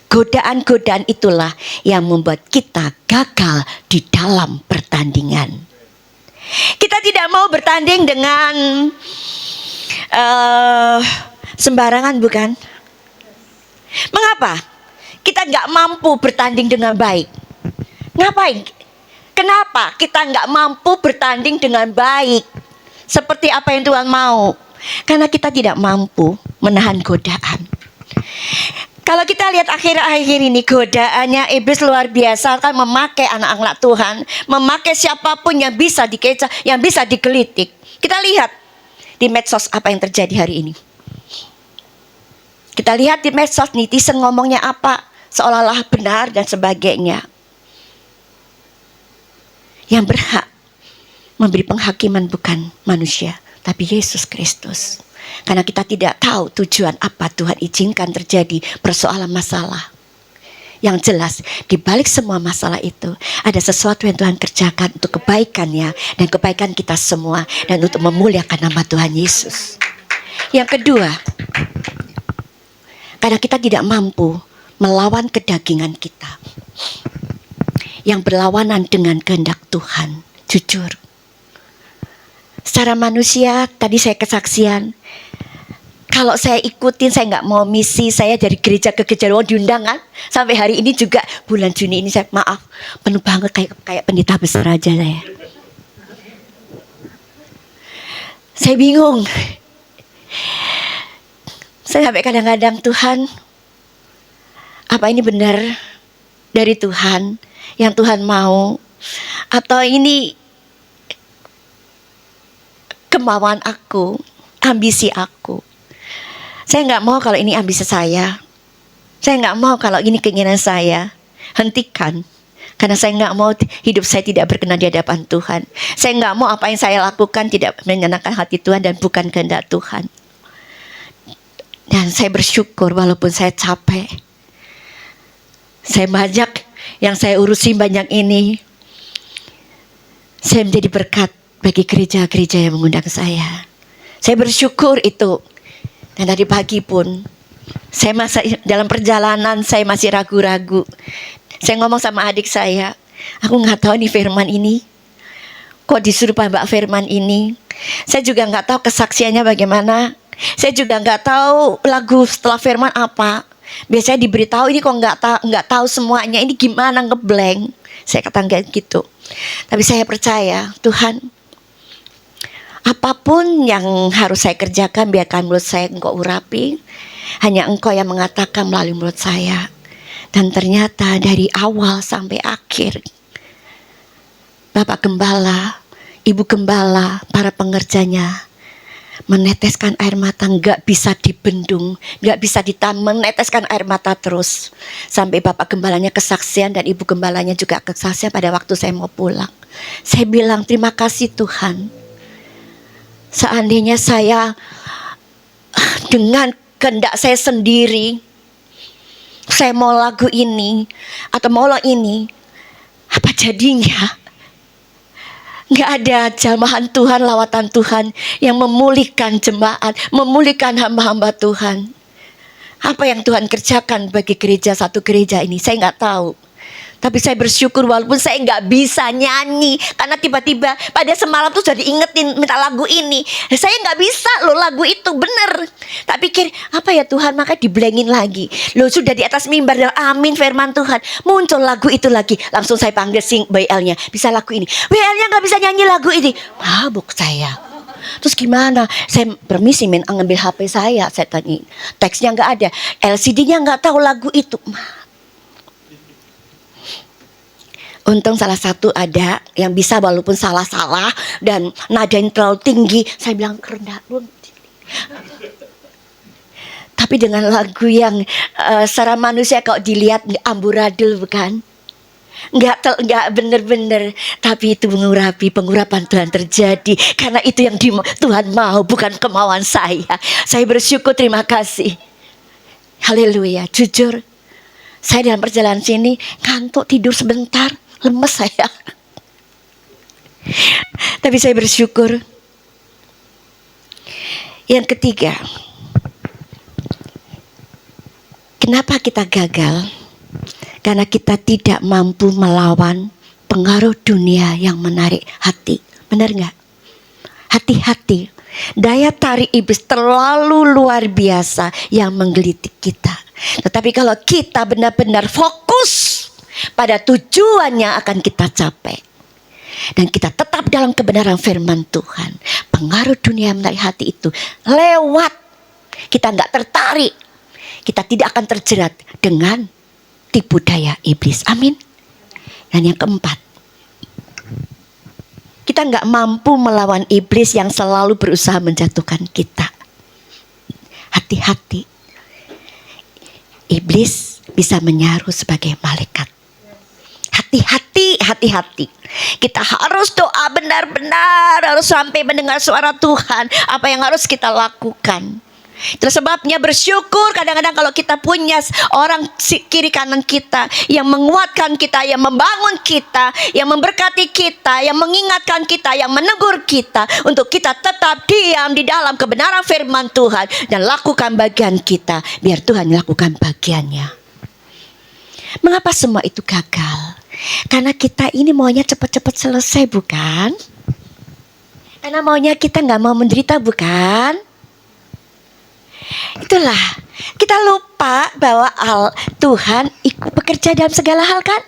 Godaan-godaan itulah yang membuat kita gagal di dalam pertandingan. Kita tidak mau bertanding dengan sembarangan, bukan? Mengapa? Kita nggak mampu bertanding dengan baik. Ngapain? Kenapa kita nggak mampu bertanding dengan baik seperti apa yang Tuhan mau? Karena kita tidak mampu menahan godaan. Kalau kita lihat akhir-akhir ini, godaannya iblis luar biasa, kan memakai anak-anak Tuhan, memakai siapapun yang bisa dikejar, yang bisa digelitik. Kita lihat di medsos apa yang terjadi hari ini. Kita lihat di medsos netizen ngomongnya apa, seolah-olah benar dan sebagainya. Yang berhak memberi penghakiman bukan manusia, tapi Yesus Kristus. Karena kita tidak tahu tujuan apa Tuhan izinkan terjadi persoalan masalah. Yang jelas di balik semua masalah itu ada sesuatu yang Tuhan kerjakan untuk kebaikannya dan kebaikan kita semua, dan untuk memuliakan nama Tuhan Yesus. Yang kedua, karena kita tidak mampu melawan kedagingan kita yang berlawanan dengan kehendak Tuhan. Jujur, secara manusia tadi saya kesaksian, kalau saya ikutin, saya nggak mau misi, saya dari gereja ke gereja diundang kan. Sampai hari ini juga bulan Juni ini saya maaf penuh banget kayak pendeta besar aja saya. Saya bingung. Saya sampai kadang-kadang, Tuhan, apa ini benar dari Tuhan yang Tuhan mau, atau ini kemauan aku, ambisi aku? Saya nggak mau kalau ini ambisi saya. Saya nggak mau kalau ini keinginan saya. Hentikan. Karena saya nggak mau hidup saya tidak berkenan di hadapan Tuhan. Saya nggak mau apa yang saya lakukan tidak menyenangkan hati Tuhan dan bukan kehendak Tuhan. Dan saya bersyukur walaupun saya capek, saya banyak yang saya urusi banyak ini, saya menjadi berkat bagi gereja-gereja yang mengundang saya. Saya bersyukur itu. Dan tadi pagi pun saya masih dalam perjalanan, saya masih ragu-ragu. Saya ngomong sama adik saya, aku nggak tahu nih firman ini, kok disuruh Mbak firman ini. Saya juga nggak tahu kesaksiannya bagaimana. Saya juga nggak tahu lagu setelah firman apa. Biasanya diberitahu, ini kok nggak tahu semuanya. Ini gimana, ngeblank. Saya katakan kayak gitu. Tapi saya percaya Tuhan, apapun yang harus saya kerjakan, biarkan mulut saya Engkau urapi. Hanya Engkau yang mengatakan melalui mulut saya. Dan ternyata dari awal sampai akhir, Bapak Gembala, Ibu Gembala, para pengerjanya meneteskan air mata, nggak bisa dibendung, nggak bisa meneteskan air mata terus. Sampai Bapak Gembalanya kesaksian dan Ibu Gembalanya juga kesaksian pada waktu saya mau pulang. Saya bilang, terima kasih Tuhan. Seandainya saya dengan kehendak saya sendiri, saya mau lagu ini atau mau lo ini, apa jadinya? Nggak ada jamahan Tuhan, lawatan Tuhan yang memulihkan jemaat, memulihkan hamba-hamba Tuhan. Apa yang Tuhan kerjakan bagi gereja, satu gereja ini, saya nggak tahu. Tapi saya bersyukur walaupun saya nggak bisa nyanyi, karena tiba-tiba pada semalam tuh jadi ingetin minta lagu ini. Saya nggak bisa loh lagu itu, bener. Tak pikir apa ya Tuhan, maka diblengin lagi. Loh sudah di atas mimbar dan amin firman Tuhan, muncul lagu itu lagi. Langsung saya panggil WL-nya, bisa lagu ini. WL-nya nggak bisa nyanyi lagu ini. Mabuk saya. Terus gimana? Saya permisi men, ngambil HP saya tanya. Teksnya nggak ada, LCD-nya nggak tahu lagu itu. Untung salah satu ada yang bisa walaupun salah-salah dan nada yang terlalu tinggi. Saya bilang kerendah dulu. Tapi dengan lagu yang secara manusia kalau dilihat amburadul bukan? Enggak bener-bener. Tapi itu pengurapan Tuhan terjadi. Karena itu yang Tuhan mau, bukan kemauan saya. Saya bersyukur, terima kasih. Haleluya. Jujur, saya dalam perjalanan sini ngantuk, tidur sebentar. Lemes saya. Tapi saya bersyukur. Yang ketiga, kenapa kita gagal? Karena kita tidak mampu melawan pengaruh dunia yang menarik hati. Benar nggak? Hati-hati. Daya tarik iblis terlalu luar biasa yang menggelitik kita. Tetapi kalau kita benar-benar fokus pada tujuan yang akan kita capai, dan kita tetap dalam kebenaran firman Tuhan, pengaruh dunia yang menarik hati itu lewat. Kita nggak tertarik, kita tidak akan terjerat dengan tipu daya iblis. Amin. Dan yang keempat, kita nggak mampu melawan iblis yang selalu berusaha menjatuhkan kita. Hati-hati, iblis bisa menyaruh sebagai malaikat. Hati-hati. Kita harus doa benar-benar, harus sampai mendengar suara Tuhan. Apa yang harus kita lakukan? Itu sebabnya bersyukur kadang-kadang kalau kita punya orang kiri kanan kita yang menguatkan kita, yang membangun kita, yang memberkati kita, yang mengingatkan kita, yang menegur kita untuk kita tetap diam di dalam kebenaran firman Tuhan dan lakukan bagian kita biar Tuhan lakukan bagiannya. Mengapa semua itu gagal? Karena kita ini maunya cepat-cepat selesai, bukan? Karena maunya kita nggak mau menderita, bukan? Itulah, kita lupa bahwa Tuhan ikut bekerja dalam segala hal, kan?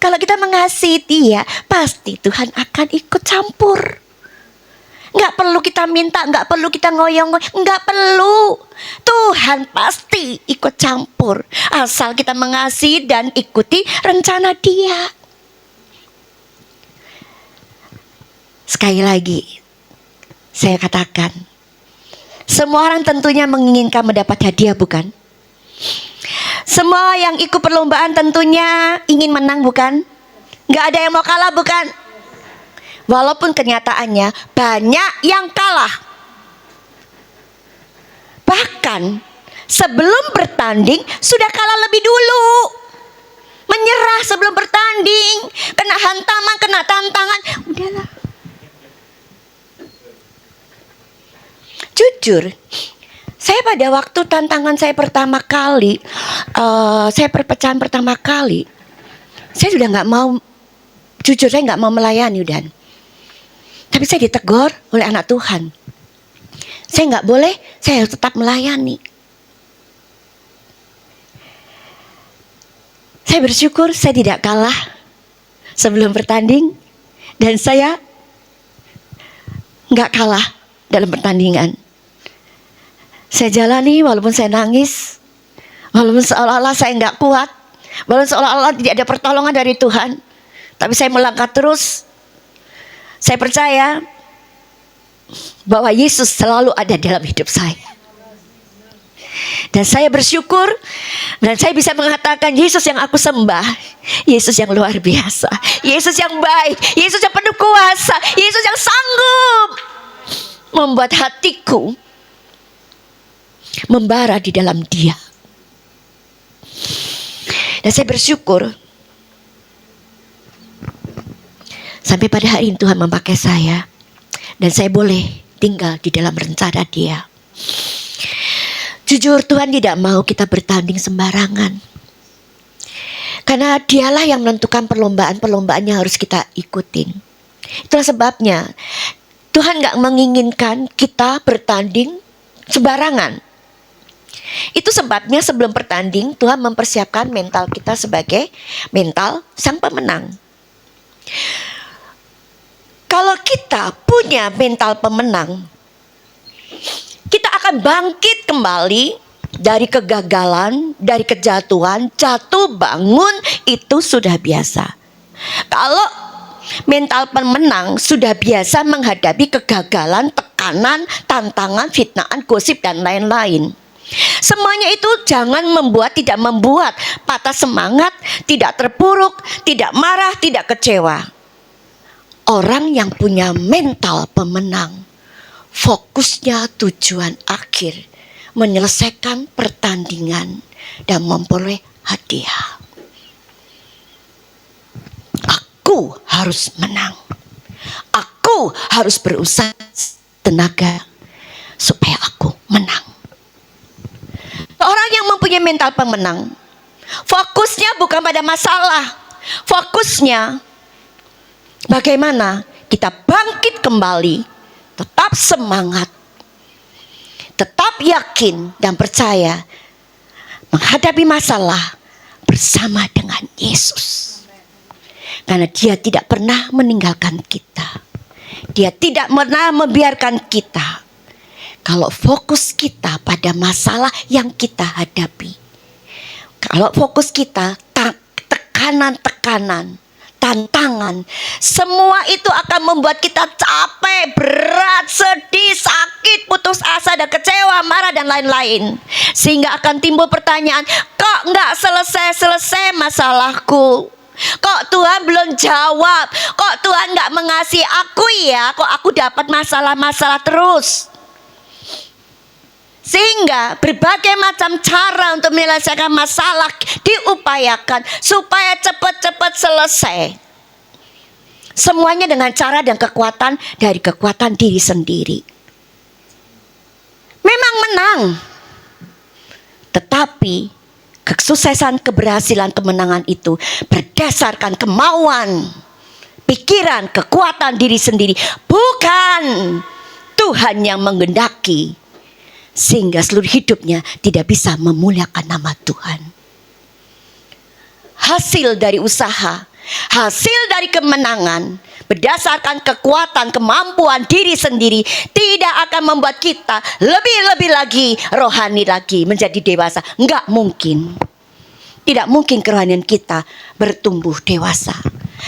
Kalau kita mengasihi Dia, pasti Tuhan akan ikut campur. Nggak perlu kita minta, nggak perlu kita ngoyong-ngoyong, nggak perlu. Tuhan pasti ikut campur. Asal kita mengasihi dan ikuti rencana Dia. Sekali lagi, saya katakan, semua orang tentunya menginginkan mendapat hadiah, bukan? Semua yang ikut perlombaan tentunya ingin menang, bukan? Nggak ada yang mau kalah, bukan? Walaupun kenyataannya banyak yang kalah. Bahkan sebelum bertanding sudah kalah lebih dulu. Menyerah sebelum bertanding. Kena hantaman, kena tantangan. Udahlah. Jujur, saya pada waktu tantangan saya pertama kali, saya perpecahan pertama kali, saya sudah nggak mau, jujur saya nggak mau melayani dan. Tapi saya ditegur oleh anak Tuhan. Saya nggak boleh, saya harus tetap melayani. Saya bersyukur saya tidak kalah sebelum bertanding. Dan saya nggak kalah dalam pertandingan. Saya jalani walaupun saya nangis. Walaupun seolah-olah saya nggak kuat. Walaupun seolah-olah tidak ada pertolongan dari Tuhan. Tapi saya melangkah terus. Saya percaya bahwa Yesus selalu ada dalam hidup saya. Dan saya bersyukur dan saya bisa mengatakan Yesus yang aku sembah, Yesus yang luar biasa, Yesus yang baik, Yesus yang penuh kuasa, Yesus yang sanggup membuat hatiku membara di dalam Dia. Dan saya bersyukur sampai pada hari ini Tuhan memakai saya dan saya boleh tinggal di dalam rencana Dia. Jujur, Tuhan tidak mau kita bertanding sembarangan. Karena Dialah yang menentukan perlombaan-perlombaan yang harus kita ikutin. Itulah sebabnya Tuhan gak menginginkan kita bertanding sembarangan. Itu sebabnya sebelum bertanding Tuhan mempersiapkan mental kita sebagai mental sang pemenang. Kalau kita punya mental pemenang, kita akan bangkit kembali dari kegagalan, dari kejatuhan. Jatuh bangun itu sudah biasa. Kalau mental pemenang sudah biasa menghadapi kegagalan, tekanan, tantangan, fitnaan, gosip, dan lain-lain. Semuanya itu tidak membuat patah semangat, tidak terpuruk, tidak marah, tidak kecewa. Orang yang punya mental pemenang, fokusnya tujuan akhir, menyelesaikan pertandingan dan memperoleh hadiah. Aku harus menang. Aku harus berusaha tenaga supaya aku menang. Orang yang mempunyai mental pemenang, fokusnya bukan pada masalah. Fokusnya bagaimana kita bangkit kembali, tetap semangat, tetap yakin dan percaya menghadapi masalah bersama dengan Yesus. Karena Dia tidak pernah meninggalkan kita. Dia tidak pernah membiarkan kita. Kalau fokus kita pada masalah yang kita hadapi, kalau fokus kita tekanan-tekanan, tantangan, semua itu akan membuat kita capek, berat, sedih, sakit, putus asa, dan kecewa, marah, dan lain-lain. Sehingga akan timbul pertanyaan, kok nggak selesai-selesai masalahku? Kok Tuhan belum jawab? Kok Tuhan nggak mengasihi aku ya? Kok aku dapat masalah-masalah terus? Sehingga berbagai macam cara untuk menyelesaikan masalah diupayakan supaya cepat-cepat selesai. Semuanya dengan cara dan kekuatan dari kekuatan diri sendiri. Memang menang, tetapi kesuksesan, keberhasilan, kemenangan itu berdasarkan kemauan, pikiran, kekuatan diri sendiri, bukan Tuhan yang menghendaki. Sehingga seluruh hidupnya tidak bisa memuliakan nama Tuhan. Hasil dari usaha, hasil dari kemenangan, berdasarkan kekuatan, kemampuan diri sendiri, tidak akan membuat kita lebih-lebih lagi, rohani lagi, menjadi dewasa. Enggak mungkin. Tidak mungkin kerohanian kita bertumbuh dewasa.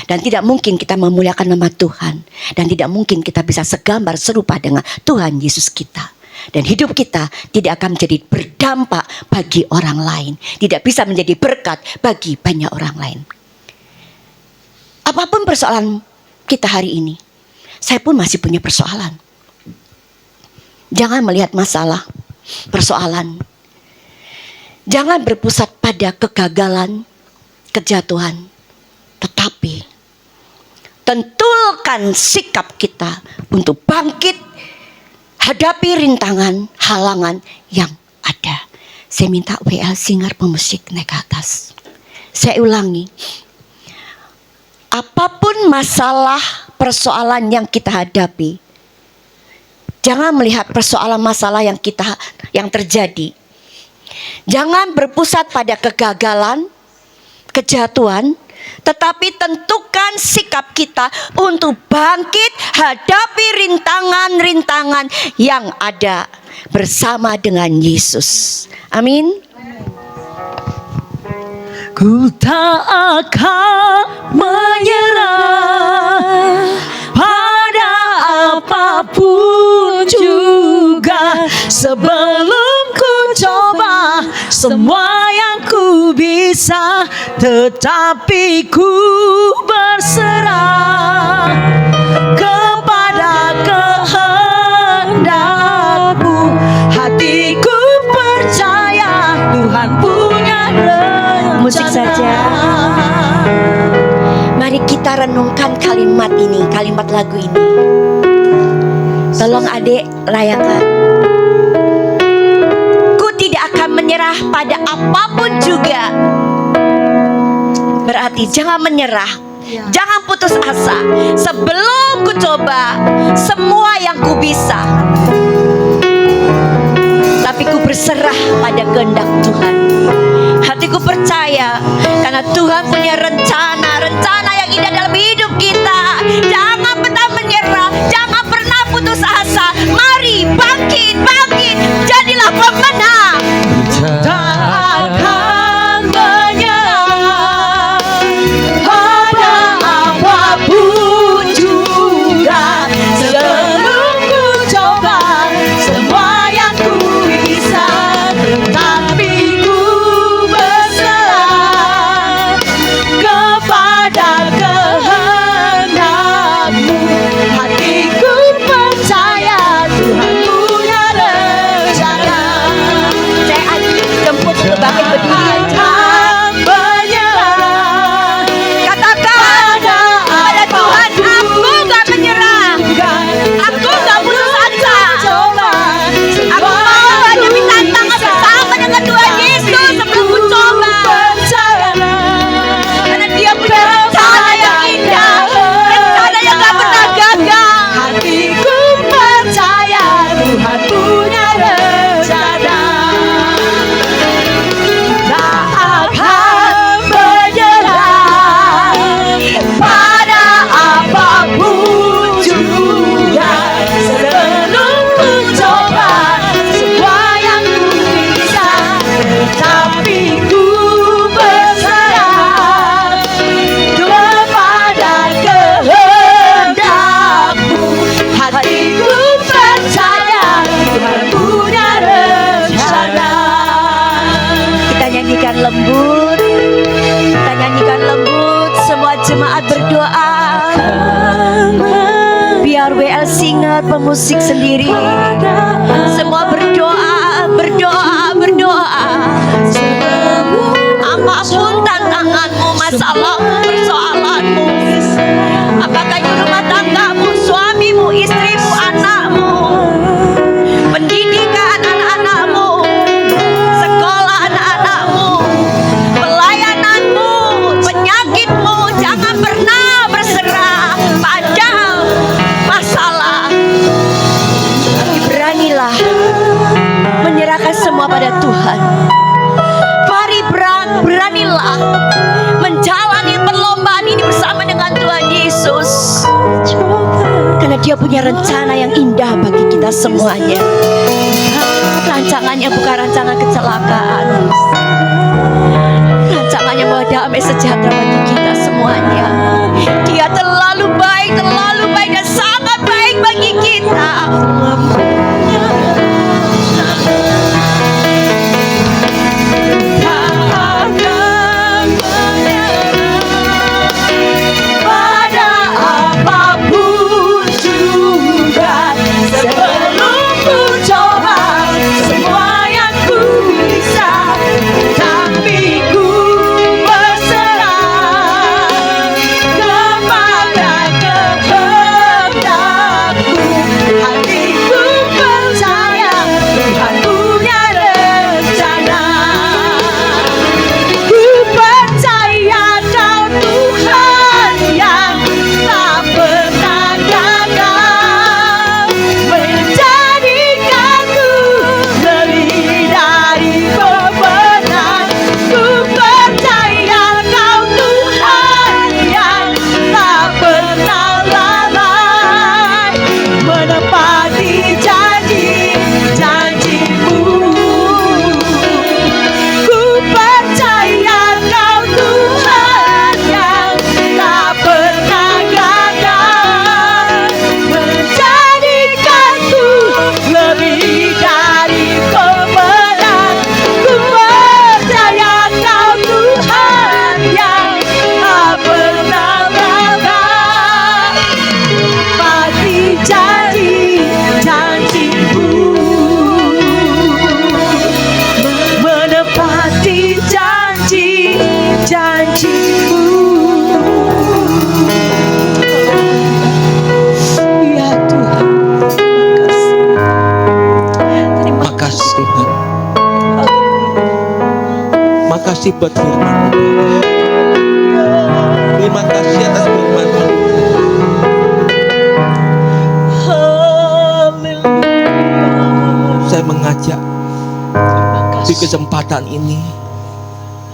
Dan tidak mungkin kita memuliakan nama Tuhan. Dan tidak mungkin kita bisa segambar serupa dengan Tuhan Yesus kita. Dan hidup kita tidak akan menjadi berdampak bagi orang lain. Tidak bisa menjadi berkat bagi banyak orang lain. Apapun persoalan kita hari ini, saya pun masih punya persoalan. Jangan melihat masalah, persoalan. Jangan berpusat pada kegagalan, kejatuhan. Tetapi tentukan sikap kita untuk bangkit, hadapi rintangan, halangan yang ada. Saya minta WL Singer pemusik naik ke atas. Saya ulangi. Apapun masalah, persoalan yang kita hadapi, jangan melihat persoalan masalah yang terjadi. Jangan berpusat pada kegagalan, kejatuhan, tetapi tentukan sikap kita untuk bangkit, hadapi rintangan-rintangan yang ada bersama dengan Yesus. Amin. Ku tak akan menyerah pada apapun juga, sebelum ku coba semua yang ku bisa, tetapi ku berserah kepada kehendakmu. Hatiku percaya Tuhan punya rencana. Musik saja. Mari kita renungkan kalimat ini, kalimat lagu ini. Tolong adik layankan. Ku tidak akan menyerah pada apapun juga. Berarti jangan menyerah, jangan putus asa. Sebelum ku coba semua yang ku bisa, tapi ku berserah pada kehendak Tuhan. Hatiku percaya karena Tuhan punya rencana yang indah dalam hidup kita. Jangan pernah menyerah. lembut. Kita nyanyikan lembut. Semua jemaat berdoa. Biar WLC ingat pemusik sendiri. Semua berdoa, berdoa, berdoa. Apapun tantanganmu, masalahmu, persoalanmu, apakah itu rumah tanggamu, suamimu, istrimu, anakmu, pendidikan anak-anakmu, sekolah anak-anakmu, pelayananmu, penyakitmu, jangan pernah berserah pada masalah. Tapi beranilah menyerahkan semua pada Tuhan. Mari beranilah menjalani perlombaan ini bersama dengan Tuhan Yesus. Karena Dia punya rencana yang indah bagi kita semuanya. Rancangannya bukan rancangan kecelakaan. Rancangannya bahwa damai sejahtera bagi kita semuanya. Dia terlalu baik dan sangat baik bagi kita. Makasih buat firman. Terima kasih atas firman. Saya mengajak di kesempatan ini,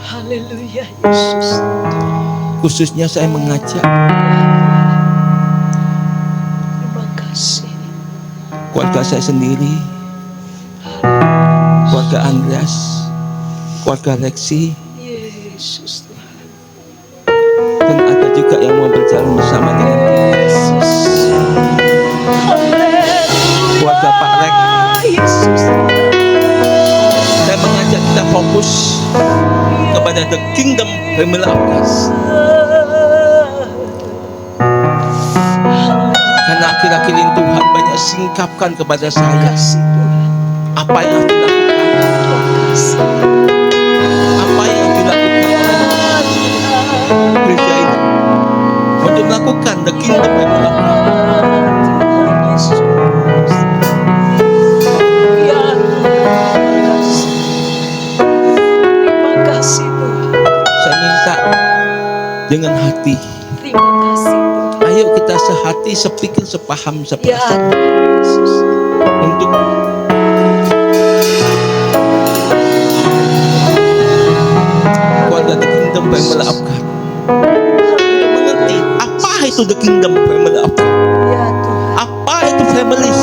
Haleluya Yesus. khususnya saya mengajak Terima kasih. keluarga saya sendiri, keluarga Andreas, keluarga Lexi, Yesus. dan ada juga yang mau berjalan bersama dengan Yesus. keluarga Pak Rek. Yesus. Saya mengajak kita fokus kepada the kingdom family of God. Karena akhir-akhir ini Tuhan banyak singkapkan kepada saya apa yang harus dilakukan, apa yang dilakukan gereja ini untuk melakukan the kingdom family of God. Saya minta dengan hati, Terima kasih. ayo kita sehati, sepikir, sepaham, Ya seperasaan Yesus. untuk keluarga the kingdom family of God. Untuk mengerti apa itu the kingdom family of God, Ya Tuhan. apa itu families,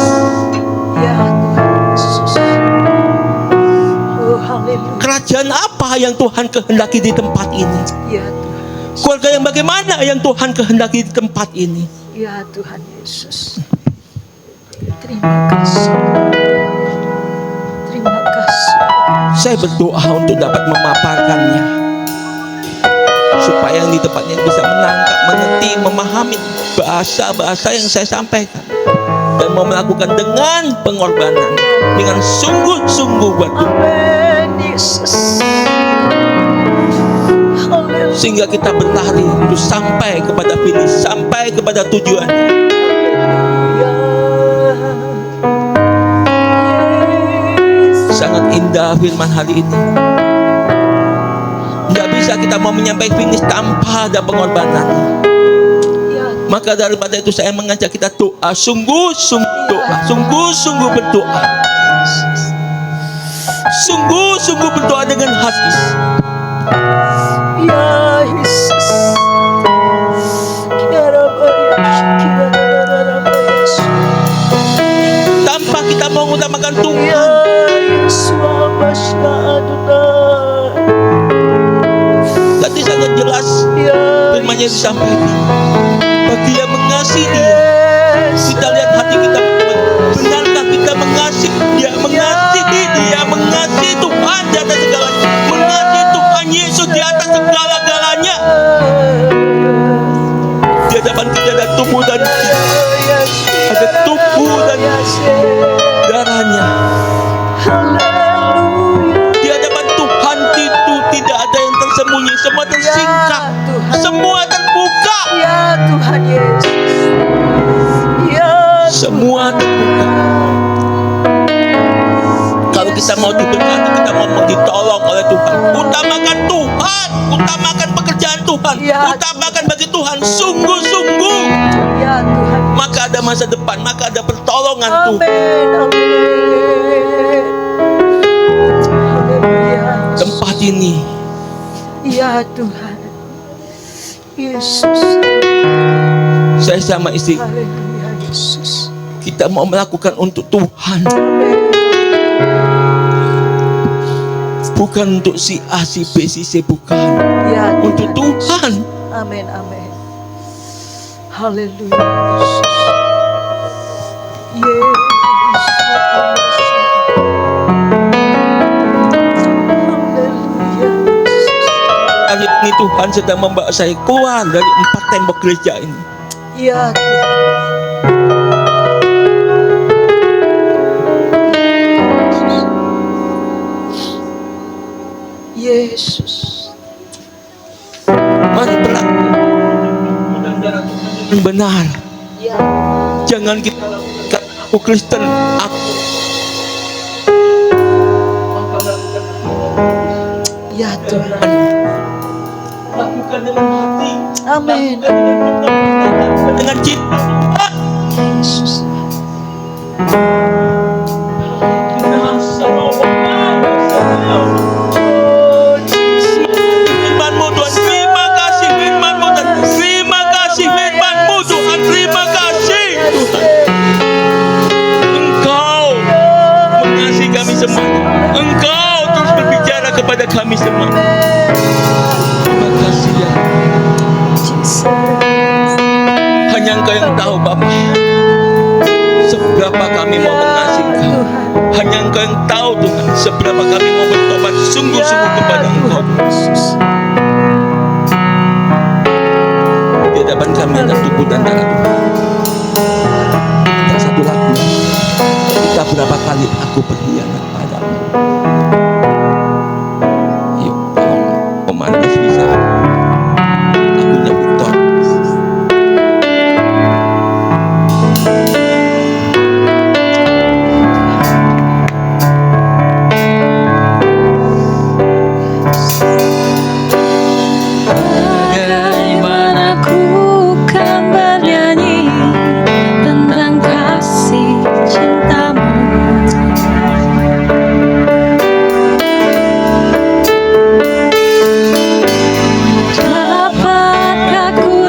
Ya Tuhan Yesus. Oh haleluya. kerajaan apa yang Tuhan kehendaki di tempat ini, Ya Tuhan. keluarga yang bagaimana yang Tuhan kehendaki di tempat ini. Ya Tuhan Yesus. Terima kasih. Terima kasih. Saya berdoa untuk dapat memaparkannya supaya yang di tempatnya bisa menangkap, mengerti, memahami bahasa-bahasa yang saya sampaikan, dan mau melakukan dengan pengorbanan, dengan sungguh-sungguh buat Tuhan. Amin, Yesus. Haleluya. Sehingga kita berlari untuk sampai kepada finish, sampai kepada tujuan. Sangat indah firman hari ini. Nggak bisa kita mau menyampaikan finish tanpa ada pengorbanan. Maka daripada itu saya mengajak kita doa, sungguh-sungguh doa, sungguh-sungguh berdoa, sungguh-sungguh berdoa dengan hati. Ya Yesus. Tanpa kita mau mengutamakan Tuhan. Ya Yesus, Tadi sangat jelas firman-Nya disampaikan. Bagi yang mengasihi Dia, kita lihat hati kita. Benarkah kita mengasihi Dia, mengasihi Dia, mengasihi Tuhan di atas segalanya, mengasihi Tuhan Yesus di atas segala-galanya. Di hadapan kita ada tubuh dan ada tubuh dan darahnya. Di hadapan Tuhan itu tidak ada yang tersembunyi, semua tersingkap, semua terbuka. Ya Tuhan Yesus. Ya Semua terbuka. Kalau kita mau diberkati, kita mau ditolong oleh Tuhan, utamakan Tuhan, utamakan pekerjaan Tuhan, Ya. utamakan bagi Tuhan sungguh-sungguh. Ya Tuhan. Maka ada masa depan, maka ada pertolongan Amin. Tuhan. Amin. Haleluya. Tempat ini Ya Tuhan. Yesus. saya sama istri, Haleluya Yesus. kita mau melakukan untuk Tuhan, Amin. bukan untuk si A, si B, si C, bukan. Ya Untuk Tuhan. Amin. Amin. Haleluya Yesus. Yesus. Haleluya Yesus. Hari ini Tuhan sedang membawa saya keluar dari 4 tembok gereja ini. Ya Tuhan. Yesus. Mari berlaku yang benar. Ya. Jangan kita lakukan aku Kristen, aku Ya Tuhan. lakukan dengan hati, Amin. lakukan dengan cinta. Yesus. Firman-Mu Tuhan, terima kasih firman-Mu Tuhan, terima kasih firman-Mu Tuhan, terima kasih Tuhan. Engkau mengasihi kami semua, Engkau terus berbicara kepada kami semua. Terima kasih ya. Hanya Engkau yang tahu Bapa, seberapa kami mau mengasihi Engkau. Hanya Engkau yang tahu Tuhan, seberapa kami mau bertobat sungguh-sungguh kepada Engkau. Di hadapan kami ada tubuh dan darah Tuhan. Kita satu lagu. Kita berapa kali aku berkhianat padamu. Yuk, tolong pemanas bisa. Lagunya Victor. Bagaimana ku kan bernyanyi tentang kasih cintamu. Dapatkah ku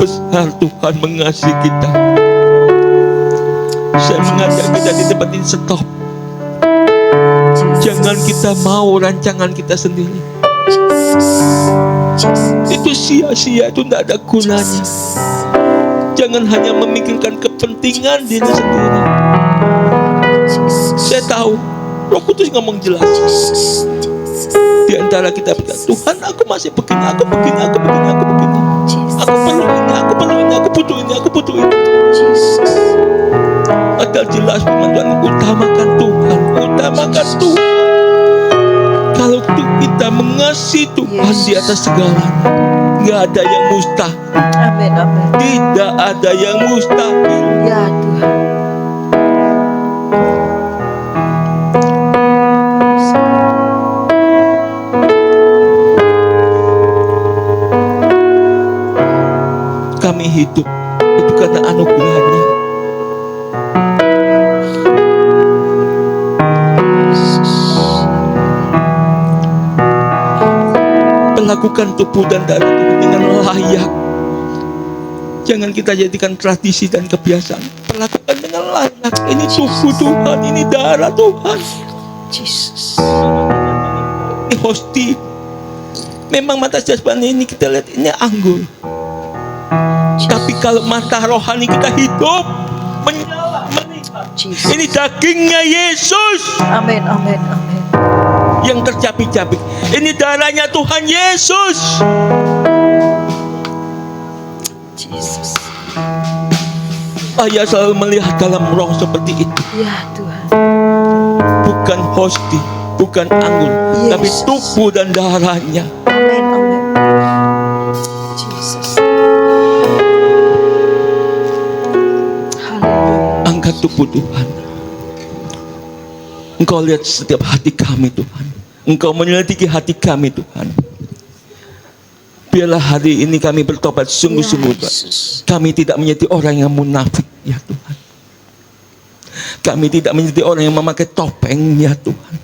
besar Tuhan mengasihi kita. Saya mengajak kita di tempat ini stop. Jangan kita mau rancangan kita sendiri. Itu sia-sia, itu tidak ada gunanya. Jangan hanya memikirkan kepentingan diri sendiri. Saya tahu Roh Kudus ngomong jelas. Di antara kita berkata, Tuhan aku masih begini, aku begini. Aku perlu ini, aku perlu ini, aku butuh ini, aku butuh ini. Padahal jelas firman Tuhan, utamakan Tuhan, utamakan Tuhan. Kalau kita mengasihi Tuhan di atas segalanya, nggak ada yang mustahil. Amin, amin. Tidak ada yang mustahil. Ya Tuhan. Kami hidup itu karena anugerahnya. Perlakukan tubuh dan darah Tuhan dengan layak. Jangan kita jadikan tradisi dan kebiasaan. Perlakukan dengan layak. Ini tubuh Tuhan, ini darah Tuhan. Jesus. Ini hosti. Memang mata jasmani ini kita lihat ini anggur. Tapi kalau mata rohani kita hidup, menyala, melihat. Jesus. Ini dagingnya Yesus Amin, amin, amin. yang tercapik-capik. Ini darahnya Tuhan Yesus. Jesus. Saya selalu melihat dalam roh seperti itu. Ya Tuhan. Bukan hosti, bukan anggur, tapi Yesus. tubuh dan darahnya. Amin, amin. Jesus. Haleluya. Angkat tubuh Tuhan. Engkau lihat setiap hati kami Tuhan. Engkau menyelidiki hati kami Tuhan. Biarlah hari ini kami bertobat sungguh-sungguh Tuhan. Yesus. Kami tidak menjadi orang yang munafik ya Tuhan. Kami tidak menjadi orang yang memakai topeng ya Tuhan.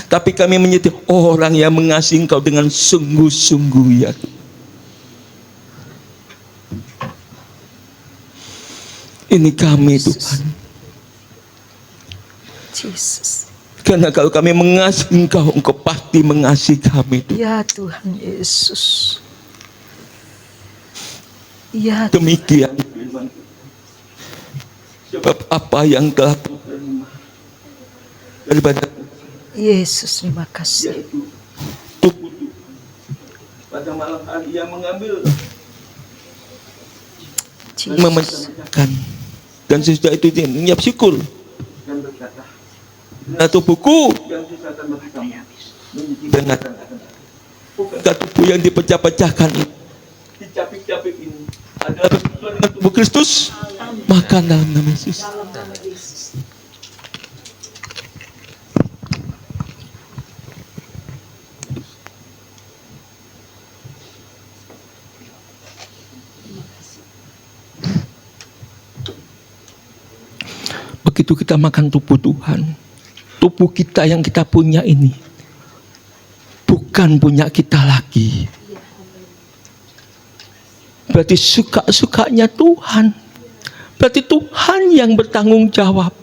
Tapi kami menjadi orang yang mengasihi Engkau dengan sungguh-sungguh ya Tuhan. Ini kami Tuhan. Jesus. Karena kalau kami mengasihi Engkau, Engkau pasti mengasihi kami Tuhan. Ya Tuhan Yesus. Ya Tuhan. Demikian firman. Sebab apa yang telah Kau terima daripada Yesus, terima kasih. tubuh Tuhan. Pada malam hari yang mengambil Jesus. memecahkan dan sesudah itu dia menyiap syukur dan berkata, nah tubuhku yang sisa akan berkam dengan bukankah tubuh yang dipecah-pecahkan ini, dicapik-capik ini adalah bersama dengan tubuh Kristus. Makan dalam nama Yesus. Begitu kita makan tubuh Tuhan, tubuh kita yang kita punya ini bukan punya kita lagi. Berarti suka-sukanya Tuhan. Berarti Tuhan yang bertanggung jawab.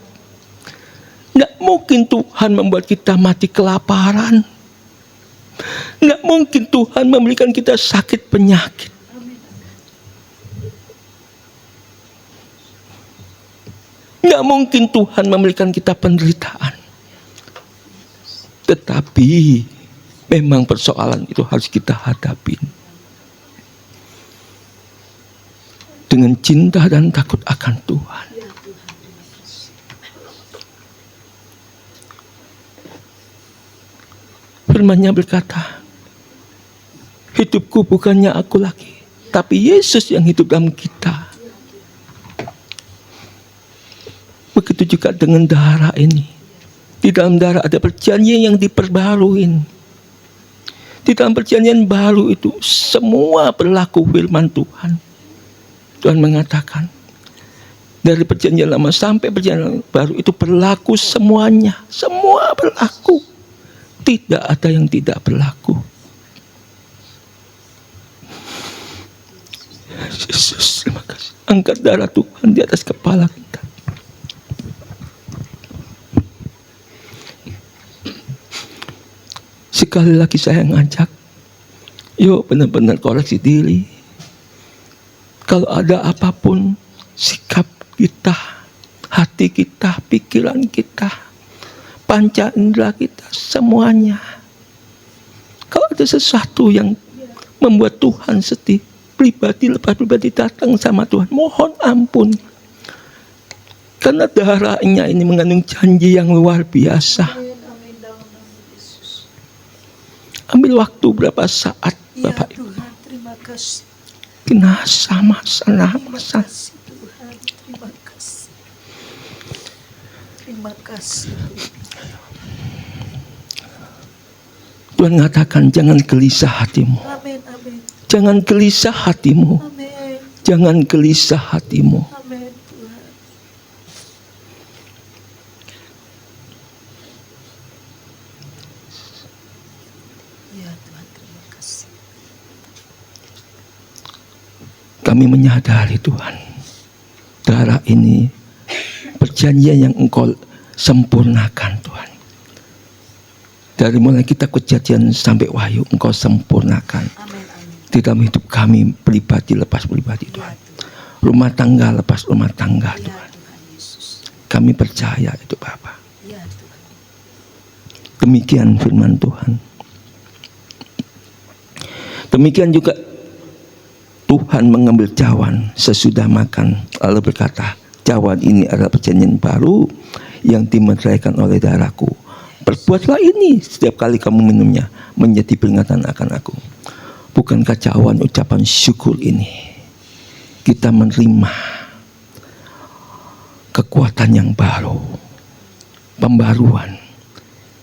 Tidak mungkin Tuhan membuat kita mati kelaparan. Tidak mungkin Tuhan memberikan kita sakit penyakit. Tidak mungkin Tuhan memberikan kita penderitaan. Tetapi memang persoalan itu harus kita hadapi dengan cinta dan takut akan Tuhan. Firman-Nya berkata, hidupku bukannya aku lagi, tapi Yesus yang hidup dalam kita. Begitu juga dengan darah ini. Di dalam darah ada perjanjian yang diperbaruin. Di dalam perjanjian baru itu semua berlaku firman Tuhan. Tuhan mengatakan, dari perjanjian lama sampai perjanjian baru itu berlaku semuanya. Semua berlaku. Tidak ada yang tidak berlaku. Yesus, terima kasih. Angkat darah Tuhan di atas kepala kita. Sekali lagi saya ngajak, yuk benar-benar koreksi diri. Kalau ada apapun, sikap kita, hati kita, pikiran kita, panca indera kita, semuanya. Kalau ada sesuatu yang membuat Tuhan sedih, pribadi lepas pribadi datang sama Tuhan, mohon ampun. Karena darahnya ini mengandung janji yang luar biasa. Ambil waktu berapa saat, Bapak Ibu. Tuhan, terima kasih. Kena sama-sama. Tuhan, terima kasih. Terima kasih. Tuhan mengatakan jangan gelisah hatimu. Amin, amin, Jangan gelisah hatimu. amin, Jangan gelisah hatimu. amin, Tuhan. Ya Tuhan, terima kasih. Kami menyadari Tuhan, darah ini perjanjian yang Engkau sempurnakan Tuhan. Dari mulai kita kejadian sampai wahyu, Engkau sempurnakan. Amin, amin. Di dalam hidup kami pribadi lepas pribadi Tuhan. Rumah tangga lepas rumah tangga Ya Tuhan. Tuhan Yesus. Kami percaya itu Bapa. Ya Tuhan. Demikian firman Tuhan. Demikian juga Tuhan mengambil cawan sesudah makan, lalu berkata, cawan ini adalah perjanjian baru yang dimeteraikan oleh darahku. Perbuatlah ini setiap kali kamu minumnya, menjadi peringatan akan aku. Bukankah cawan ucapan syukur ini kita menerima kekuatan yang baru, pembaruan,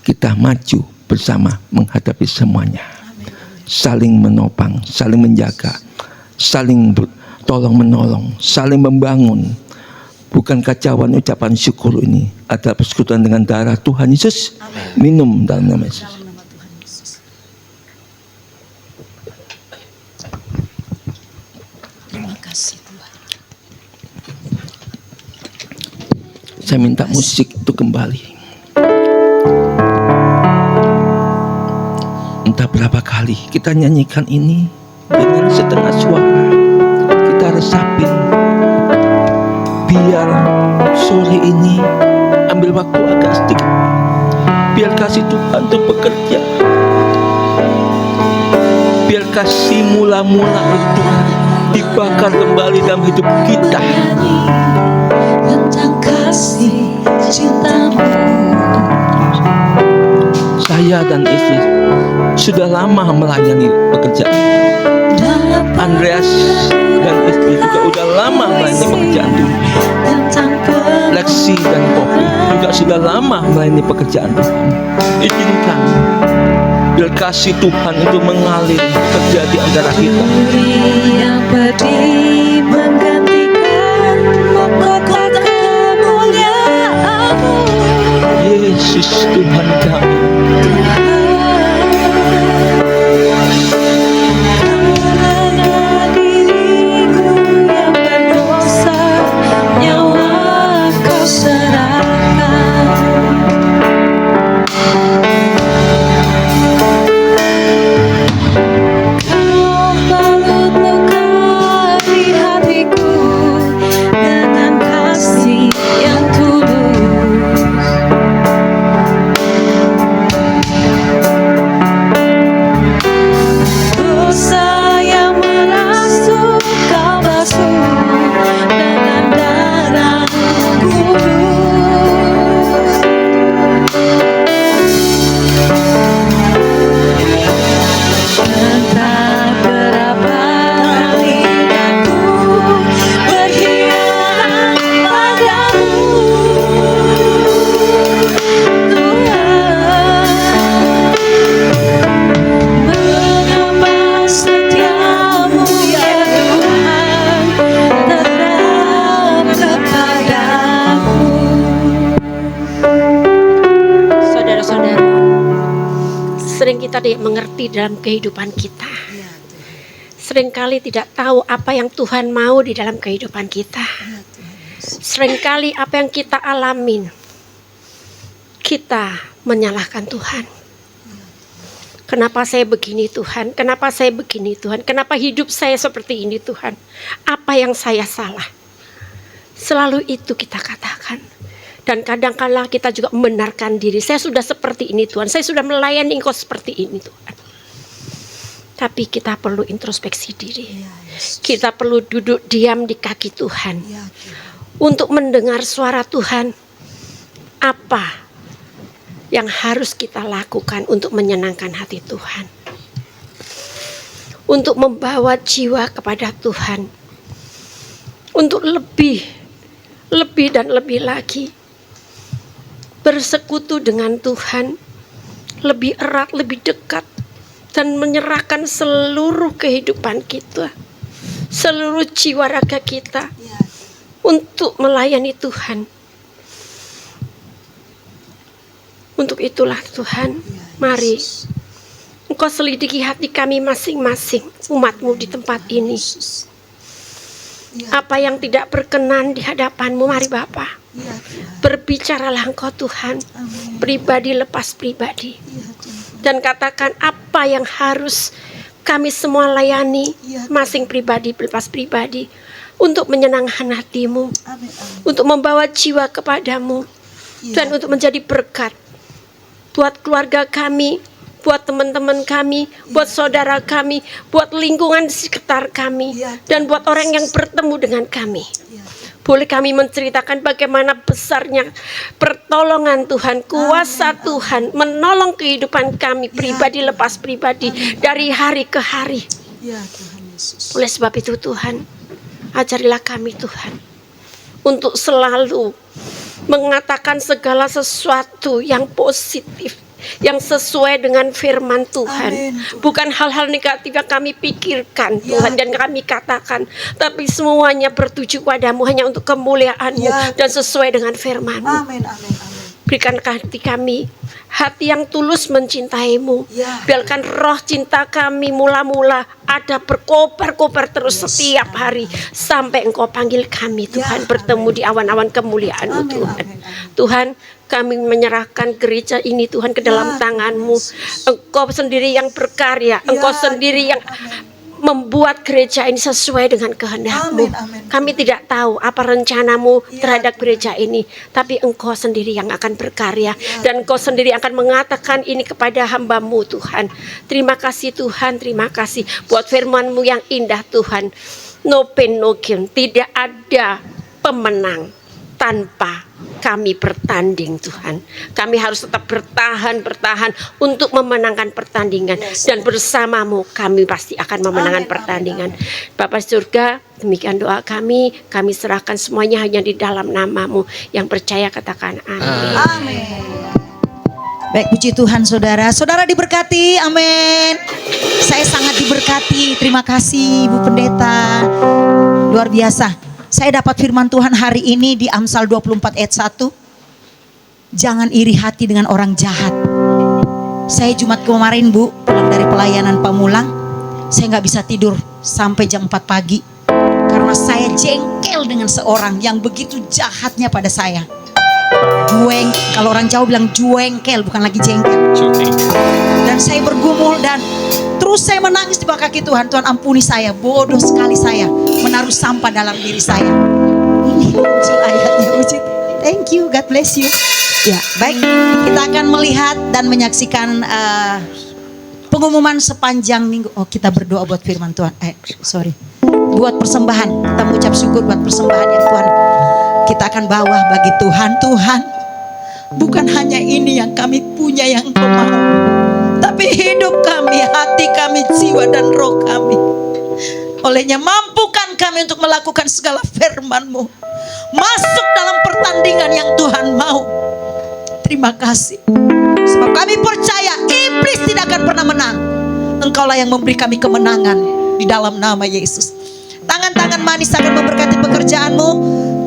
kita maju bersama menghadapi semuanya, saling menopang, saling menjaga, saling tolong menolong, saling membangun. Bukankah cawan ucapan syukur ini adalah persekutuan dengan darah Tuhan Yesus? Minum dalam nama Yesus. Dalam nama Tuhan Yesus. Terima kasih Tuhan. Saya minta musik itu kembali. Entah berapa kali kita nyanyikan ini dengan setengah suara, kita resapin. Biar sore ini ambil waktu agak sedikit. Biar kasih Tuhan untuk bekerja. Biar kasih mula-mula itu dibakar kembali dalam hidup kita. Tentang kasih cintamu. Saya dan istri sudah lama melayani pekerjaan. Andreas dan istri juga udah lama melayani pekerjaan Tuhan. Lexi dan Poppy juga sudah lama melayani pekerjaan Tuhan. Izinkan biar kasih Tuhan untuk mengalir kerja di antara kita. Yang pedih menggantikan mahkota kemuliaan-Mu. Yesus Tuhan kami. Karena diriku yang berdosa, nyawa Kau serahkan. Kau balut luka di hatiku dengan kasih yang tulus. Dosa yang merasuk Kau basuh dengan darah kudus. Entah berapa kali aku berkhianat padamu, Tuhan. Mengapa setiamu ya Tuhan tetap kepadaku. Saudara-saudara, sering kita tidak mengerti dalam kehidupan kita. seringkali tidak tahu apa yang Tuhan mau di dalam kehidupan kita. Seringkali apa yang kita alamin, kita menyalahkan Tuhan. Kenapa saya begini Tuhan? Kenapa saya begini Tuhan? Kenapa hidup saya seperti ini Tuhan? Apa yang saya salah? Selalu itu kita katakan. Dan kadang-kala kita juga membenarkan diri. Saya sudah seperti ini Tuhan. Saya sudah melayani Engkau seperti ini Tuhan. Tapi kita perlu introspeksi diri. Kita perlu duduk diam di kaki Tuhan. Untuk mendengar suara Tuhan. Apa yang harus kita lakukan untuk menyenangkan hati Tuhan. Untuk membawa jiwa kepada Tuhan. Untuk lebih dan lebih lagi. Bersekutu dengan Tuhan. Lebih erat, lebih dekat. Dan menyerahkan seluruh kehidupan kita. Seluruh jiwa raga kita. Untuk melayani Tuhan. Untuk itulah Tuhan, mari Engkau selidiki hati kami masing-masing, umat-Mu di tempat ini. Apa yang tidak berkenan di hadapan-Mu, mari Bapa. Berbicaralah Engkau Tuhan, pribadi lepas pribadi. Dan katakan apa yang harus kami semua layani, masing pribadi lepas pribadi. Untuk menyenangkan hati-Mu, untuk membawa jiwa kepadamu, dan untuk menjadi berkat. Buat keluarga kami, buat teman-teman kami, buat saudara kami, buat lingkungan di sekitar kami, dan buat orang yang bertemu dengan kami. Boleh kami menceritakan bagaimana besarnya pertolongan Tuhan, kuasa Tuhan menolong kehidupan kami pribadi lepas pribadi dari hari ke hari. Oleh sebab itu Tuhan, ajarilah kami Tuhan untuk selalu mengatakan segala sesuatu yang positif, yang sesuai dengan firman Tuhan. Bukan hal-hal negatif yang kami pikirkan Tuhan dan kami katakan, tapi semuanya bertuju padamu hanya untuk kemuliaan-Mu dan sesuai dengan firman-Mu. Berikan hati kami hati yang tulus mencintai-Mu. Biarkan roh cinta kami mula-mula ada berkobar-kobar terus setiap hari sampai Engkau panggil kami Tuhan bertemu di awan-awan kemuliaan-Mu Tuhan. Tuhan, kami menyerahkan gereja ini Tuhan ke dalam tangan-Mu. Engkau sendiri yang berkarya, Engkau sendiri yang membuat gereja ini sesuai dengan kehendak-Mu. Kami tidak tahu apa rencana-Mu terhadap gereja ini, tapi Engkau sendiri yang akan berkarya dan Engkau sendiri akan mengatakan ini kepada hamba-Mu Tuhan. Terima kasih Tuhan, terima kasih buat firman-Mu yang indah Tuhan. No pain no gain, tidak ada pemenang tanpa kami bertanding Tuhan. Kami harus tetap bertahan untuk memenangkan pertandingan. Dan bersama-Mu kami pasti akan memenangkan pertandingan. Bapa surga, demikian doa kami serahkan semuanya hanya di dalam nama-Mu. Yang percaya katakan amin. Baik, puji Tuhan saudara. Saudara diberkati, amin. Saya sangat diberkati, terima kasih Ibu Pendeta. Luar biasa. Saya dapat firman Tuhan hari ini di Amsal 24 ayat 1. Jangan iri hati dengan orang jahat. Saya Jumat kemarin Bu, pulang dari pelayanan Pamulang. Saya gak bisa tidur sampai jam 4 pagi. Karena saya jengkel dengan seorang yang begitu jahatnya pada saya. Kalau orang Jawa bilang juengkel, bukan lagi jengkel. Dan saya bergumul dan terus saya menangis di bawah kaki Tuhan. Tuhan ampuni saya, bodoh sekali saya menaruh sampah dalam diri saya. Ini muncul ayatnya, puji. Thank you, God bless you. Ya, baik, kita akan melihat dan menyaksikan pengumuman sepanjang minggu. Oh, kita berdoa buat firman Tuhan. Buat persembahan. Kita mengucap syukur buat persembahan yang Tuhan kita akan bawa bagi Tuhan. Tuhan, bukan hanya ini yang kami punya yang Engkau mau, tapi hidup kami, hati kami, jiwa dan roh kami. Olehnya mampukan kami untuk melakukan segala firman-Mu, masuk dalam pertandingan yang Tuhan mau. Terima kasih, sebab kami percaya iblis tidak akan pernah menang. Engkaulah yang memberi kami kemenangan di dalam nama Yesus. Tangan-tangan manis akan memberkati pekerjaan-Mu.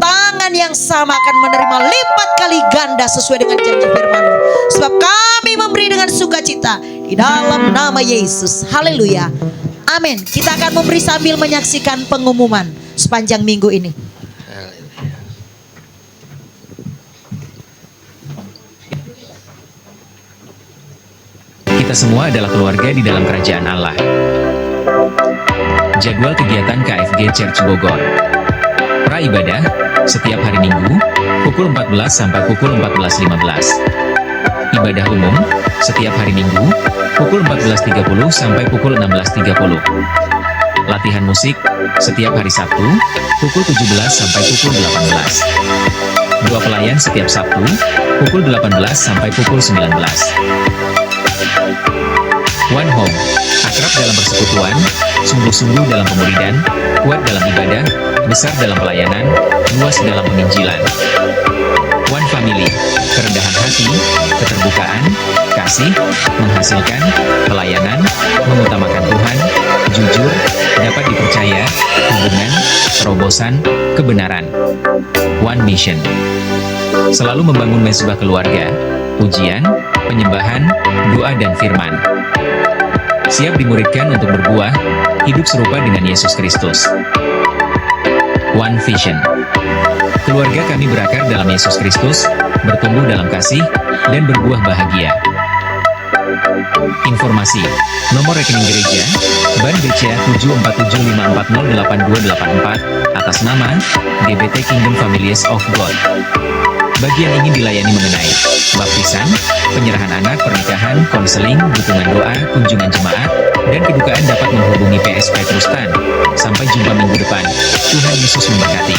Tangan yang sama akan menerima lipat kali ganda sesuai dengan janji firman-Mu. Sebab kami memberi dengan sukacita di dalam nama Yesus. Haleluya. Amin. Kita akan memberi sambil menyaksikan pengumuman sepanjang minggu ini. Kita semua adalah keluarga di dalam kerajaan Allah. Jadwal kegiatan KFG Church Bogor. Praibadah, setiap hari Minggu, pukul 14 sampai pukul 14.15. Ibadah umum, setiap hari Minggu, pukul 14.30 sampai pukul 16.30. Latihan musik, setiap hari Sabtu, pukul 17 sampai pukul 18. Dua pelayan setiap Sabtu, pukul 18 sampai pukul 19. One Home, akrab dalam persekutuan, sungguh-sungguh dalam pemuridan, kuat dalam ibadah, besar dalam pelayanan, luas dalam penginjilan. One Family, kerendahan hati, keterbukaan, kasih, menghasilkan, pelayanan, mengutamakan Tuhan, jujur, dapat dipercaya, hubungan, terobosan, kebenaran. One Mission, selalu membangun mezbah keluarga, pujian, penyembahan, doa dan firman. Siap dimuridkan untuk berbuah, hidup serupa dengan Yesus Kristus. One Vision, keluarga kami berakar dalam Yesus Kristus, bertumbuh dalam kasih, dan berbuah bahagia. Informasi, nomor rekening gereja, Bank BCA 74754082284, atas nama GBT Kingdom Families of God. Bagi yang ingin dilayani mengenai baptisan, penyerahan anak, pernikahan, konseling, dukungan doa, kunjungan jemaat, dan kedukaan dapat menghubungi PS Petrus Tan. Sampai jumpa minggu depan. Tuhan Yesus memberkati.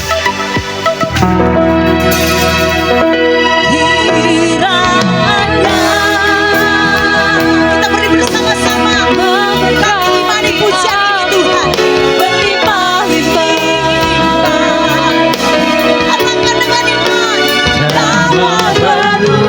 Kita beri bersama-sama. Kami imani pujian ini Tuhan. Katakan dengan iman. Tuhan menyertai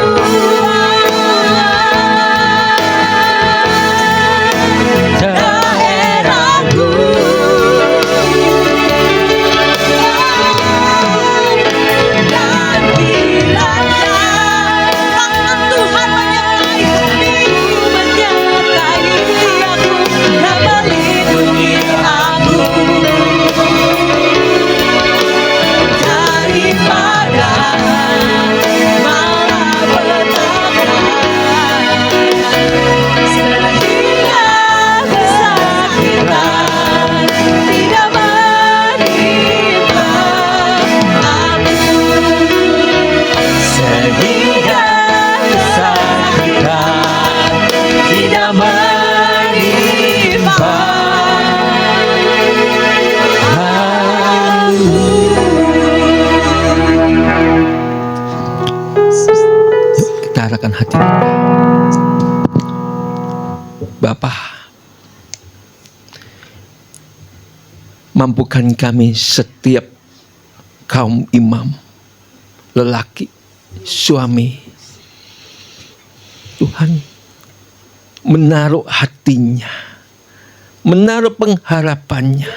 Arahkan hati kita. Bapa, mampukan kami setiap kaum imam, lelaki, suami, Tuhan, menaruh hatinya, menaruh pengharapannya,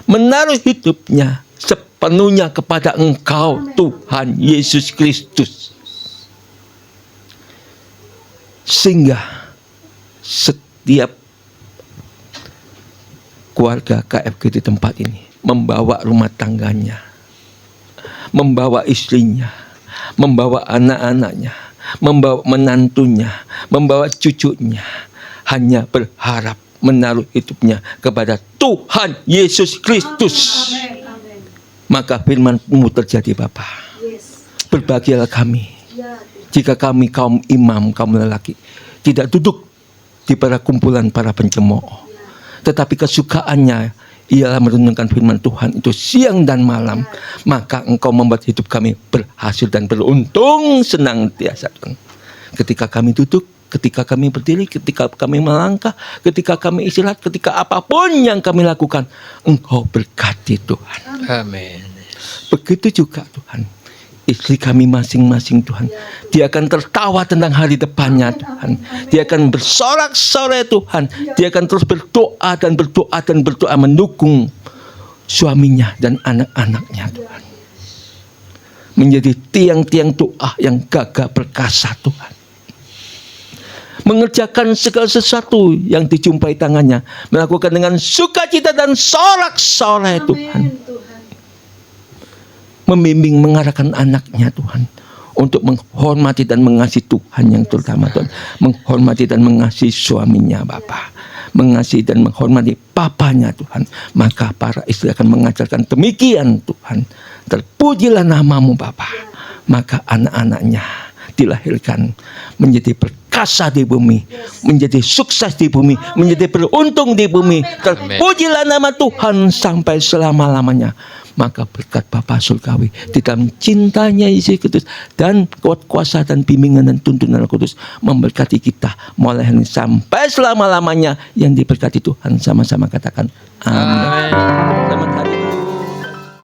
menaruh hidupnya sepenuhnya kepada Engkau, Tuhan Yesus Kristus. Sehingga setiap keluarga KFG di tempat ini membawa rumah tangganya, membawa istrinya, membawa anak-anaknya, membawa menantunya, membawa cucunya, hanya berharap menaruh hidupnya kepada Tuhan Yesus Kristus. Maka firman-Mu terjadi, Bapa. Berbahagialah kami jika kami kaum imam, kaum lelaki tidak duduk di para kumpulan para pencemooh, tetapi kesukaannya ialah merenungkan firman Tuhan itu siang dan malam. Maka Engkau membuat hidup kami berhasil dan beruntung senantiasa. Ketika kami duduk, ketika kami berdiri, ketika kami melangkah, ketika kami istirahat, ketika apapun yang kami lakukan, Engkau berkati Tuhan. Amin. Begitu juga Tuhan, istri kami masing-masing Tuhan, dia akan tertawa tentang hari depannya Tuhan. Dia akan bersorak-sorai Tuhan. Dia akan terus berdoa dan berdoa dan berdoa mendukung suaminya dan anak-anaknya Tuhan. Menjadi tiang-tiang doa yang gagah perkasa Tuhan. mengerjakan segala sesuatu yang dijumpai tangannya, melakukan dengan sukacita dan sorak-sorai Tuhan. Membimbing, mengarahkan anaknya Tuhan untuk menghormati dan mengasihi Tuhan yang terutama Tuhan. Menghormati dan mengasihi suaminya Bapa, mengasihi dan menghormati papanya Tuhan. Maka para istri akan mengajarkan demikian Tuhan. Terpujilah namamu Bapa. Maka anak-anaknya dilahirkan menjadi perkasa di bumi, menjadi sukses di bumi, menjadi beruntung di bumi. Terpujilah nama Tuhan sampai selama-lamanya. Maka berkat Bapa Surgawi di dalam cintanya Yesus Kristus dan kuat kuasa dan bimbingan dan tuntunan Roh Kudus memberkati kita mulai hari ini sampai selama-lamanya. Yang diberkati Tuhan, sama-sama katakan amin. Selamat hari